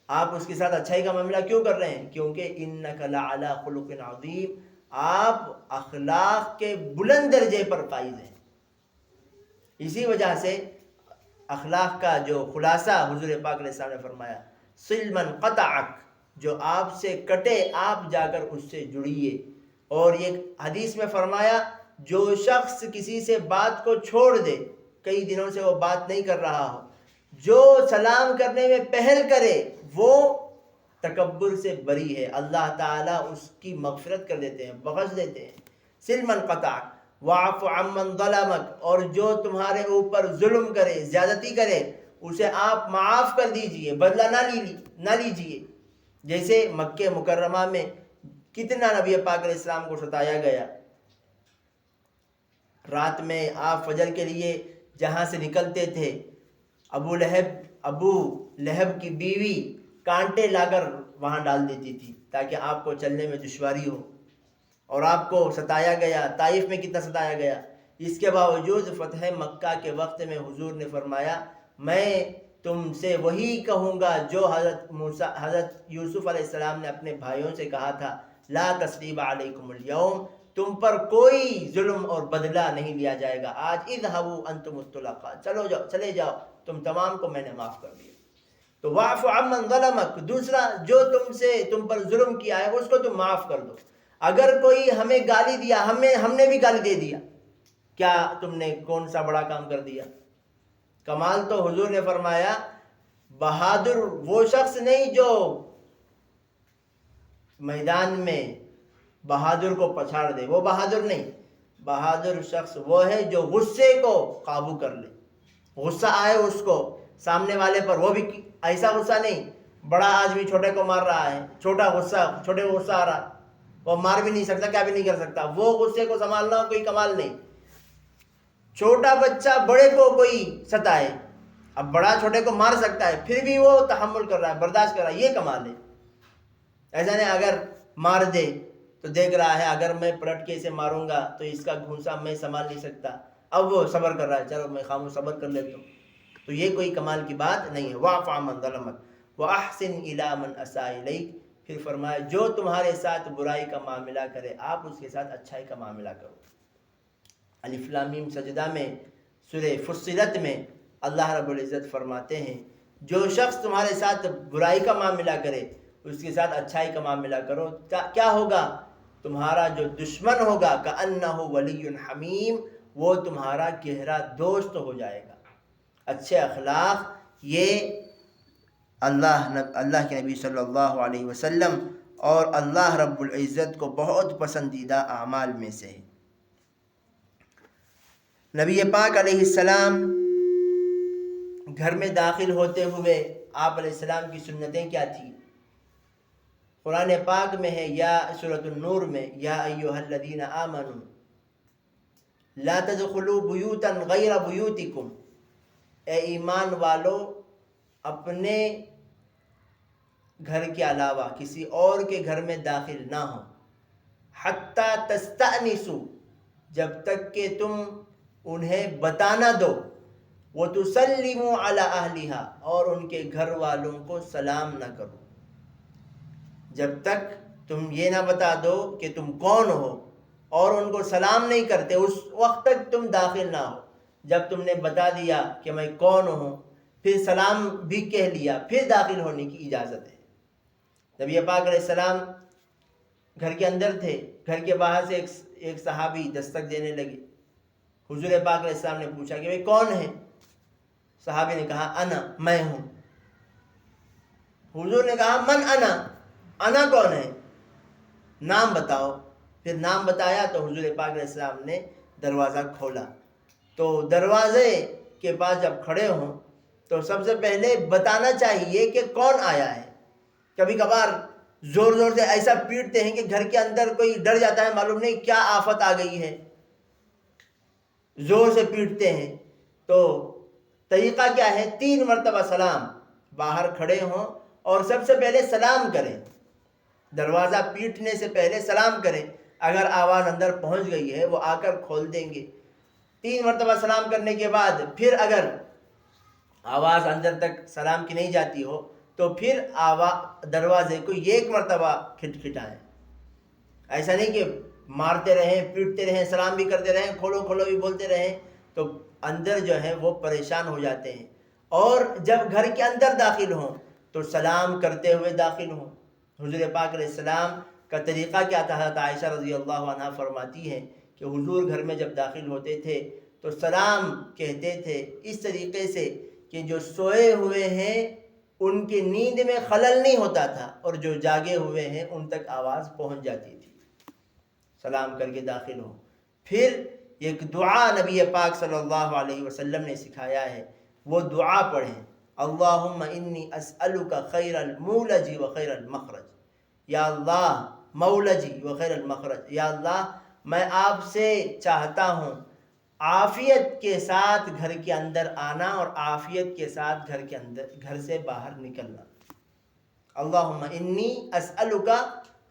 آپ اس کے ساتھ اچھائی کا معاملہ کیوں کر رہے ہیں؟ کیونکہ انک لعلی خلق عظیم، آپ اخلاق کے بلند درجے پر فائز ہیں۔ اسی وجہ سے اخلاق کا جو خلاصہ حضور پاک علیہ السلام نے فرمایا صل من قطعک، جو آپ سے کٹے آپ جا کر اس سے جڑیے۔ اور یہ حدیث میں فرمایا جو شخص کسی سے بات کو چھوڑ دے، کئی دنوں سے وہ بات نہیں کر رہا ہو، جو سلام کرنے میں پہل کرے وہ تکبر سے بری ہے، اللہ تعالیٰ اس کی مغفرت کر دیتے ہیں، بخش دیتے ہیں۔ صل من قطعک واعف عمن ظلمک، اور جو تمہارے اوپر ظلم کرے، زیادتی کرے، اسے آپ معاف کر دیجئے، بدلہ نہ لیجئے۔ جیسے مکہ مکرمہ میں کتنا نبی پاک علیہ السلام کو ستایا گیا، رات میں آپ فجر کے لیے جہاں سے نکلتے تھے، ابو لہب کی بیوی کانٹے لا کر وہاں ڈال دیتی تھی تاکہ آپ کو چلنے میں دشواری ہو، اور آپ کو ستایا گیا، طائف میں کتنا ستایا گیا۔ اس کے باوجود فتح مکہ کے وقت میں حضور نے فرمایا میں تم سے وہی کہوں گا جو حضرت یوسف علیہ السلام نے اپنے بھائیوں سے کہا تھا لا تثریب علیکم الیوم، تم پر کوئی ظلم اور بدلہ نہیں لیا جائے گا آج، اذهبوا انتم الطلقاء، چلے جاؤ، تم تمام کو میں نے معاف کر دیا۔ تو واعف عمن ظلمک، دوسرا جو تم پر ظلم کیا ہے اس کو تم معاف کر دو۔ اگر کوئی ہمیں گالی دیا، ہم نے بھی گالی دے دیا، کیا تم نے کون سا بڑا کام کر دیا؟ کمال تو حضور نے فرمایا بہادر وہ شخص نہیں جو میدان میں بہادر کو پچھاڑ دے، وہ بہادر نہیں، بہادر شخص وہ ہے جو غصے کو قابو کر لے. غصہ آئے اس کو سامنے والے پر، وہ بھی ایسا غصہ نہیں بڑا آدمی چھوٹے کو مار رہا ہے، چھوٹے کو غصہ آ رہا، وہ مار بھی نہیں سکتا، کیا بھی نہیں کر سکتا، وہ غصے کو سنبھالنا کوئی کمال نہیں. چھوٹا بچہ بڑے کو کوئی ستائے، اب بڑا چھوٹے کو مار سکتا ہے پھر بھی وہ تحمل کر رہا ہے، برداشت کر رہا ہے، یہ کمال ہے. ایسا نہیں اگر مار دے تو دیکھ رہا ہے اگر میں پلٹ کے اسے ماروں گا تو اس کا گھونسا میں سنبھال نہیں سکتا، اب وہ صبر کر رہا ہے، چلو میں خاموش صبر کر لیتا ہوں. تو یہ کوئی کمال کی بات نہیں ہے. واعف عمن ظلمک واحسن الی من اساء الیک. پھر فرمایا جو تمہارے ساتھ برائی کا معاملہ کرے آپ اس کے ساتھ اچھائی کا معاملہ کرو. الف لام میم سجدہ میں سورہ فصلت میں اللہ رب العزت فرماتے ہیں جو شخص تمہارے ساتھ برائی کا معاملہ کرے اس کے ساتھ اچھائی کا معاملہ کرو. کیا ہوگا؟ تمہارا جو دشمن ہوگا کأنہ ولی حمیم، وہ تمہارا گہرا دوست ہو جائے گا. اچھے اخلاق یہ اللہ کے نبی صلی اللہ علیہ وسلم اور اللہ رب العزت کو بہت پسندیدہ اعمال میں سے ہے. نبی پاک علیہ السلام گھر میں داخل ہوتے ہوئے آپ علیہ السلام کی سنتیں کیا تھیں؟ قرآن پاک میں ہے، یا سورۃ النور میں، یا ایھا الذین آمنوا لا تدخلوا بیوتا غیر بیوتکم، اے ایمان والو اپنے گھر کے علاوہ کسی اور کے گھر میں داخل نہ ہو، حتی تستأنسوا، جب تک کہ تم انہیں بتا نہ دو، وتسلموا علی اہلہا، اور ان کے گھر والوں کو سلام نہ کرو. جب تک تم یہ نہ بتا دو کہ تم کون ہو اور ان کو سلام نہیں کرتے اس وقت تک تم داخل نہ ہو. جب تم نے بتا دیا کہ میں کون ہوں، پھر سلام بھی کہہ لیا، پھر داخل ہونے کی اجازت ہے. نبی پاک علیہ السلام گھر کے اندر تھے، گھر کے باہر سے ایک صحابی دستک دینے لگے. حضور پاک علیہ السلام نے پوچھا کہ بھئی کون ہے؟ صحابی نے کہا انا، میں ہوں. حضور نے کہا من انا کون ہے؟ نام بتاؤ. پھر نام بتایا تو حضور پاک علیہ السلام نے دروازہ کھولا. تو دروازے کے پاس جب کھڑے ہوں تو سب سے پہلے بتانا چاہیے کہ کون آیا ہے. کبھی کبھار زور زور سے ایسا پیٹتے ہیں کہ گھر کے اندر کوئی ڈر جاتا ہے، معلوم نہیں کیا آفت آ گئی ہے، زور سے پیٹتے ہیں. تو طریقہ کیا ہے؟ 3 مرتبہ سلام، باہر کھڑے ہوں اور سب سے پہلے سلام کریں، دروازہ پیٹنے سے پہلے سلام کریں. اگر آواز اندر پہنچ گئی ہے وہ آ کر کھول دیں گے. 3 مرتبہ سلام کرنے کے بعد پھر اگر آواز اندر تک سلام کی نہیں جاتی ہو تو پھر دروازے کو 1 مرتبہ کھٹکھٹائیں. ایسا نہیں کہ مارتے رہیں، پیٹتے رہیں، سلام بھی کرتے رہیں، کھولو کھولو بھی بولتے رہیں، تو اندر جو ہے وہ پریشان ہو جاتے ہیں. اور جب گھر کے اندر داخل ہوں تو سلام کرتے ہوئے داخل ہوں. حضور پاک علیہ السلام کا طریقہ کیا تھا؟ حضرت عائشہ رضی اللہ عنہ فرماتی ہیں کہ حضور گھر میں جب داخل ہوتے تھے تو سلام کہتے تھے اس طریقے سے کہ جو سوئے ہوئے ہیں ان کی نیند میں خلل نہیں ہوتا تھا اور جو جاگے ہوئے ہیں ان تک آواز پہنچ جاتی تھی. سلام کر کے داخل ہو. پھر ایک دعا نبی پاک صلی اللہ علیہ وسلم نے سکھایا ہے، وہ دعا پڑھیں، اللہم انی اسألک خیر المولج و خیر المخرج. یا اللہ مولجی و خیر المخرج، یا اللہ میں آپ سے چاہتا ہوں عافیت کے ساتھ گھر کے اندر آنا اور عافیت کے ساتھ گھر سے باہر نکلنا. اللہم انی اسألک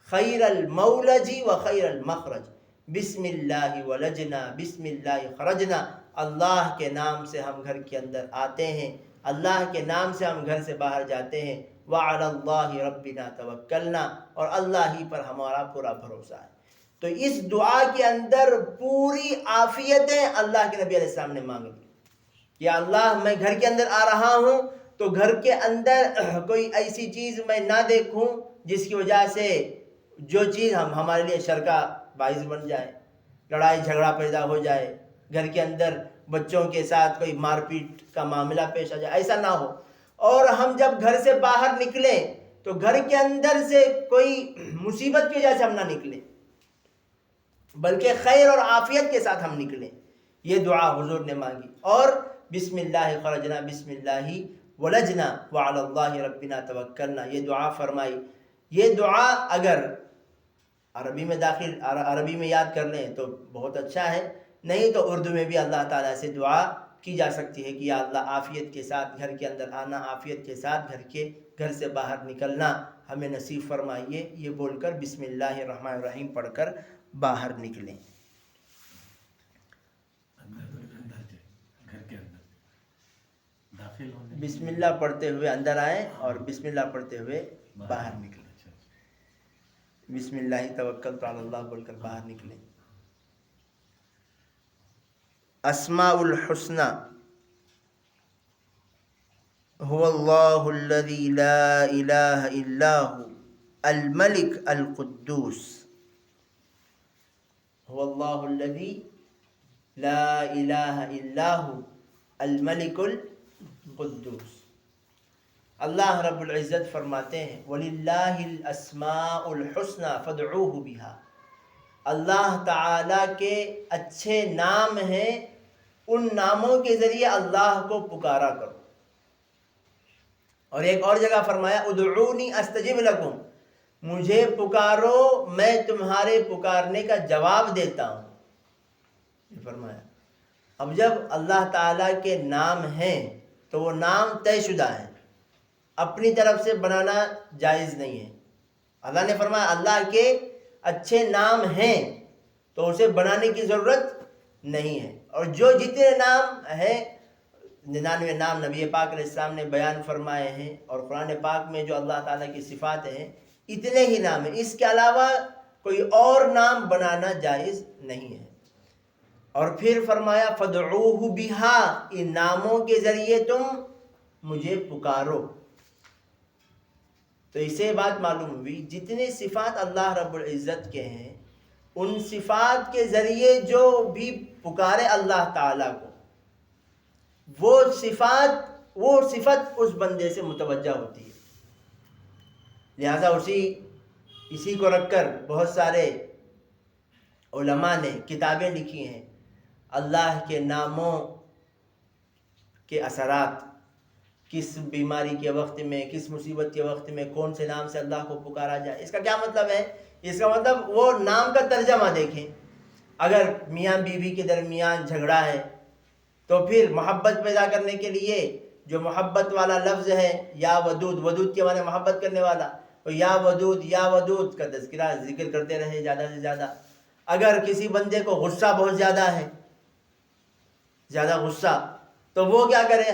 خیر المولج و خیر المخرج، بسم اللہ ولجنا بسم اللہ خرجنا. اللہ کے نام سے ہم گھر کے اندر آتے ہیں، اللہ کے نام سے ہم گھر سے باہر جاتے ہیں. وعلی اللہ ربنا توکلنا، اور اللہ ہی پر ہمارا پورا بھروسہ ہے. تو اس دعا کے اندر پوری عافیتیں اللہ کے نبی علیہ السلام نے مانگ لی. یا اللہ میں گھر کے اندر آ رہا ہوں تو گھر کے اندر کوئی ایسی چیز میں نہ دیکھوں جس کی وجہ سے جو چیز ہمارے لیے شر کا باعث بن جائے، لڑائی جھگڑا پیدا ہو جائے، گھر کے اندر بچوں کے ساتھ کوئی مار پیٹ کا معاملہ پیش آ جائے، ایسا نہ ہو. اور ہم جب گھر سے باہر نکلیں تو گھر کے اندر سے کوئی مصیبت کی وجہ سے ہم نہ نکلیں. بلکہ خیر اور عافیت کے ساتھ ہم نکلیں. یہ دعا حضور نے مانگی. اور بسم اللہ خرجنا بسم اللہ ولجنا وعلی اللہ ربنا توکلنا، یہ دعا فرمائی. یہ دعا اگر عربی میں یاد کر لیں تو بہت اچھا ہے، نہیں تو اردو میں بھی اللہ تعالیٰ سے دعا کی جا سکتی ہے کہ یا اللہ عافیت کے ساتھ گھر کے اندر آنا، عافیت کے ساتھ گھر سے باہر نکلنا ہمیں نصیب فرمائیے. یہ بول کر بسم اللہ الرحمن الرحیم پڑھ کر باہر نکلیں. بسم اللہ پڑھتے ہوئے اندر آئیں اور بسم اللہ پڑھتے ہوئے باہر نکلیں. بسم اللہ توکلت علی اللہ بول کر باہر نکلیں. اسماء الحسنى هو الله الذي لا إله إلا هو الملك القدوس. هو الله الذي لا إله إلا هو الملك القدوس. اللہ رب العزت فرماتے ہیں وَلِلَّهِ الْأَسْمَاءُ الْحُسْنَى فَادْعُوهُ بِهَا. اللہ تعالیٰ کے اچھے نام ہیں، ان ناموں کے ذریعے اللہ کو پکارا کرو. اور ایک اور جگہ فرمایا ادعونی استجب لکم، مجھے پکارو میں تمہارے پکارنے کا جواب دیتا ہوں. یہ فرمایا. اب جب اللہ تعالیٰ کے نام ہیں تو وہ نام طے شدہ ہیں، اپنی طرف سے بنانا جائز نہیں ہے. اللہ نے فرمایا اللہ کے اچھے نام ہیں تو اسے بنانے کی ضرورت نہیں ہے. اور جو جتنے نام ہیں 99 نام نبی پاک علیہ السلام نے بیان فرمائے ہیں، اور قرآن پاک میں جو اللہ تعالیٰ کی صفات ہیں اتنے ہی نام ہیں، اس کے علاوہ کوئی اور نام بنانا جائز نہیں ہے. اور پھر فرمایا فَادْعُوهُ بِهَا، ان ناموں کے ذریعے تم مجھے پکارو. تو اسے بات معلوم ہوئی جتنے صفات اللہ رب العزت کے ہیں ان صفات کے ذریعے جو بھی پکارے اللہ تعالیٰ کو، وہ صفت اس بندے سے متوجہ ہوتی ہے. لہذا اسی کو رکھ کر بہت سارے علماء نے کتابیں لکھی ہیں اللہ کے ناموں کے اثرات، کس بیماری کے وقت میں، کس مصیبت کے وقت میں کون سے نام سے اللہ کو پکارا جائے. اس کا کیا مطلب ہے؟ اس کا مطلب وہ نام کا ترجمہ دیکھیں. اگر میاں بیوی کے درمیان جھگڑا ہے تو پھر محبت پیدا کرنے کے لیے جو محبت والا لفظ ہے یا ودود، ودود کے معنی محبت کرنے والا، تو یا ودود کا تذکرہ ذکر کرتے رہے زیادہ سے زیادہ. اگر کسی بندے کو غصہ بہت زیادہ ہے، زیادہ غصہ، تو وہ کیا کرے؟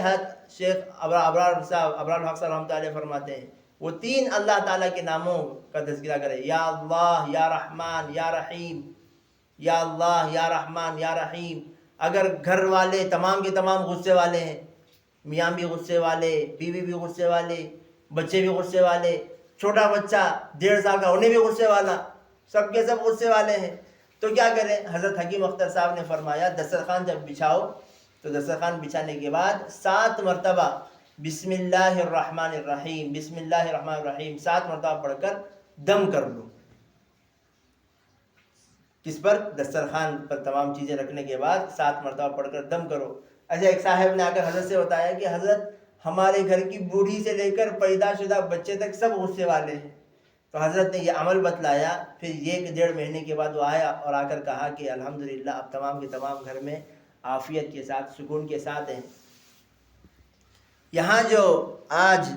شیخ ابرار الحق صاحب رحمۃ اللہ علیہ فرماتے ہیں وہ 3 اللہ تعالیٰ کے ناموں کا تذکرہ کرے، یا اللہ یا رحمان یا رحیم، یا اللہ یا رحمان یا رحیم. اگر گھر والے تمام کے تمام غصے والے ہیں، میاں بھی غصے والے، بیوی بھی غصے والے، بچے بھی غصے والے، چھوٹا بچہ 1.5 سال کا انہیں بھی غصے والا، سب کے سب غصے والے ہیں، تو کیا کریں؟ حضرت حکیم اختر صاحب نے فرمایا دسترخوان جب بچھاؤ تو دسترخوان بچھانے کے بعد 7 مرتبہ بسم اللہ الرحمن الرحیم، بسم اللہ الرحمن الرحیم 7 مرتبہ پڑھ کر دم کر لو. کس پر؟ دسترخوان پر تمام چیزیں رکھنے کے بعد 7 مرتبہ پڑھ کر دم کرو. ایسے ایک صاحب نے آ کر حضرت سے بتایا کہ حضرت ہمارے گھر کی بوڑھی سے لے کر پیدا شدہ بچے تک سب غصے والے ہیں. تو حضرت نے یہ عمل بتلایا. پھر 1-1.5 مہینے کے بعد وہ آیا اور آ کر کہا کہ الحمدللہ اب تمام کے تمام گھر میں عافیت کے ساتھ، سکون کے ساتھ ہیں. یہاں جو آج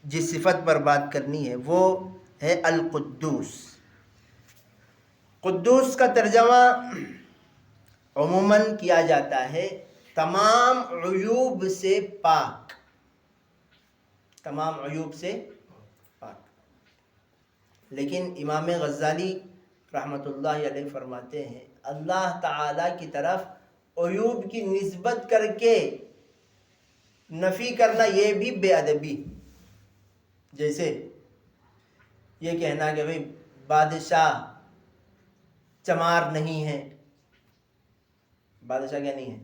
جس صفت پر بات کرنی ہے وہ ہے القدوس. قدوس کا ترجمہ عموماً کیا جاتا ہے تمام عیوب سے پاک، تمام عیوب سے پاک. لیکن امام غزالی رحمۃ اللہ علیہ فرماتے ہیں اللہ تعالیٰ کی طرف عیوب کی نسبت کر کے نفی کرنا یہ بھی بے ادبی. جیسے یہ کہنا کہ بھئی بادشاہ چمار نہیں ہے، بادشاہ کیا نہیں ہے؟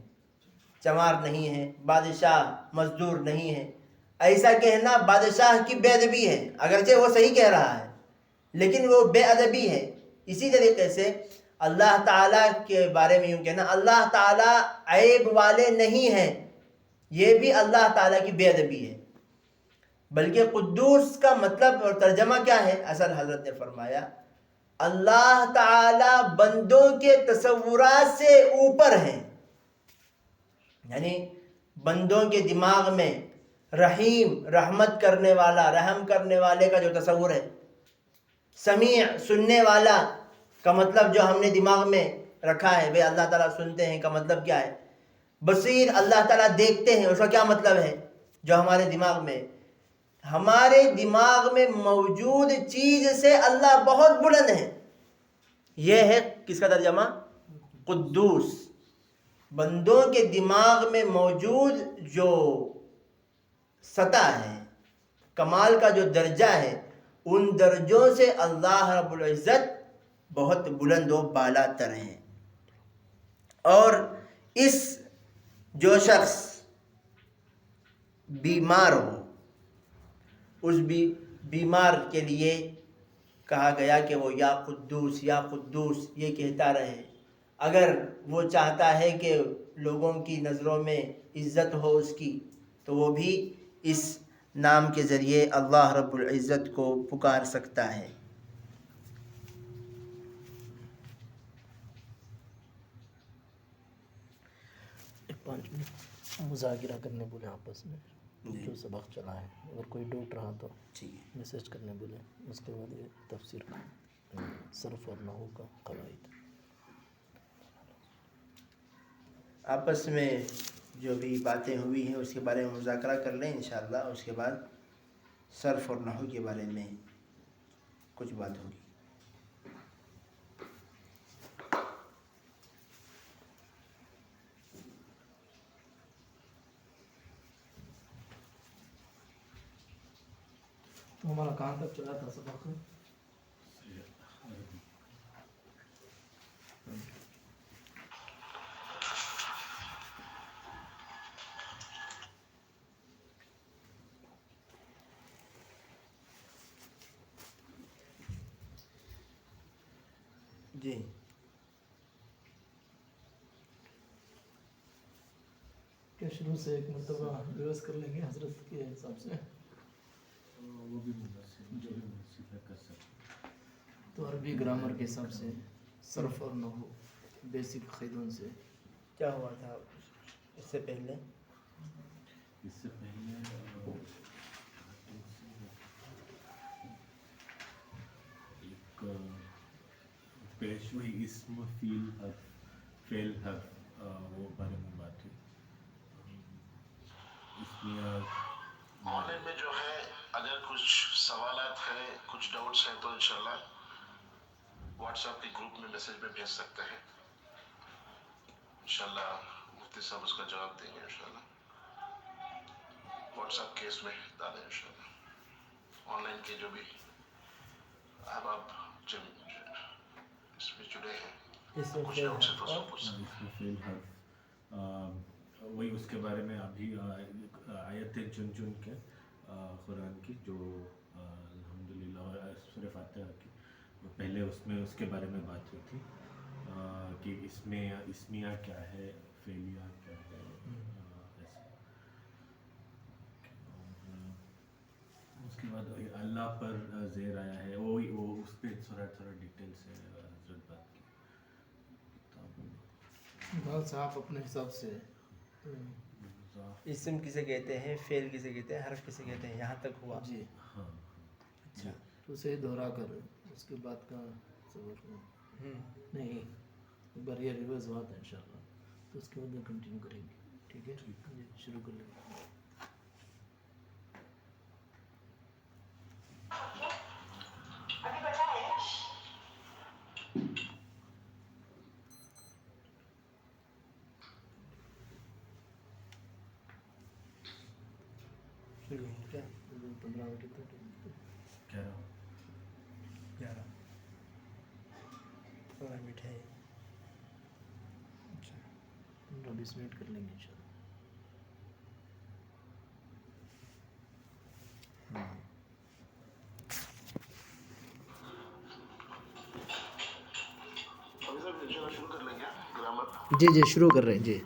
چمار نہیں ہے، بادشاہ مزدور نہیں ہے. ایسا کہنا بادشاہ کی بے ادبی ہے، اگرچہ وہ صحیح کہہ رہا ہے لیکن وہ بے ادبی ہے. اسی طریقے سے اللہ تعالیٰ کے بارے میں یوں کہنا اللہ تعالیٰ عیب والے نہیں ہیں، یہ بھی اللہ تعالیٰ کی بے ادبی ہے۔ بلکہ قدوس کا مطلب اور ترجمہ کیا ہے؟ اصل حضرت نے فرمایا اللہ تعالیٰ بندوں کے تصورات سے اوپر ہیں، یعنی بندوں کے دماغ میں رحیم، رحمت کرنے والا، رحم کرنے والے کا جو تصور ہے، سمیع، سننے والا کا مطلب جو ہم نے دماغ میں رکھا ہے، بھئی اللہ تعالیٰ سنتے ہیں کا مطلب کیا ہے؟ بصیر، اللہ تعالیٰ دیکھتے ہیں، اس کا کیا مطلب ہے؟ جو ہمارے دماغ میں، ہمارے دماغ میں موجود چیز سے اللہ بہت بلند ہے۔ یہ ہے کس کا ترجمہ؟ قدوس۔ بندوں کے دماغ میں موجود جو سطح ہے، کمال کا جو درجہ ہے، ان درجوں سے اللہ رب العزت بہت بلند و بالا تر ہیں۔ اور اس جو شخص بیمار ہو، اس بیمار کے لیے کہا گیا کہ وہ یا قدوس یا قدوس یہ کہتا رہے۔ اگر وہ چاہتا ہے کہ لوگوں کی نظروں میں عزت ہو اس کی، تو وہ بھی اس نام کے ذریعے اللہ رب العزت کو پکار سکتا ہے۔ پانچ منٹ مذاکرہ کرنے بولے آپس میں جو سبق چلا ہے، اگر کوئی ڈاؤٹ رہا تو میسج کرنے بولے، اس کے بعد یہ تفسیر کا صرف اور نحو کا قواعد آپس میں جو بھی باتیں ہوئی ہیں اس کے بارے میں مذاکرہ کر لیں انشاءاللہ، اس کے بعد صرف اور نحو کے بارے میں کچھ بات ہوگی۔ تو ہمارا کہاں تک چلا تھا سبق؟ جی کیا شروع سے ایک مرتبہ ریورس کر لیں گے حضرت کے حساب سے؟ وہ بھی مناسب کر سکتے۔ تو عربی گرامر کے حساب سے صرف اور نحو بیسک قاعدوں سے کیا ہوا تھا اس سے پہلے؟ اس سے پہلے ایک پیش ہوئی اسم فیل حرف فعل حرف وہ بارے میں بات ہوئی۔ اس میں آن لائن میں جو ہے اگر کچھ سوالات ہیں، کچھ ڈاؤٹس ہیں تو انشاءاللہ واٹس ایپ کے گروپ میں میسج میں بھیج سکتے ہیں، انشاءاللہ مفتی صاحب اس کا جواب دیں گے انشاءاللہ۔ واٹس ایپ کے اس میں ڈالیں انشاءاللہ، آن لائن کے جو بھی احباب اس میں جڑے ہیں کچھ ڈاؤٹس ہیں تو اس کو پوچھ سکتے ہیں۔ اس میں فعل حرف وہی اس کے بارے میں ابھی آیتیں چن چن کے قرآن کی جو الحمدللہ سورہ فاتحہ کی پہلے اس میں اس کے بارے میں بات ہوئی تھی کہ اس میں اسمیہ کیا ہے، فعلیہ کیا ہے، ایسے۔ اس کے بعد اللہ پر زیر آیا ہے، وہ اس پہ تھوڑا ڈیٹیل سے حضرت بات کی بات سے آپ اپنے حساب سے اسم کسے کہتے ہیں، فعل کسے کہتے ہیں، حرف کسے کہتے ہیں، یہاں تک ہوا؟ جی ہاں اچھا تو اسے دوہرا کر اس کے بعد کا سبق نہیں ایک بار یہ ریورس ہوا تھا انشاءاللہ، تو اس کے بعد کنٹینیو کریں گے، ٹھیک ہے؟ جی شروع کر لیں گے۔ شروع کیا 15 منٹ تک 11 15 منٹ ہے۔ اچھا 15-20 منٹ کر لیں گے انشاءاللہ۔ ابھی جی جی شروع کر رہے ہیں جی.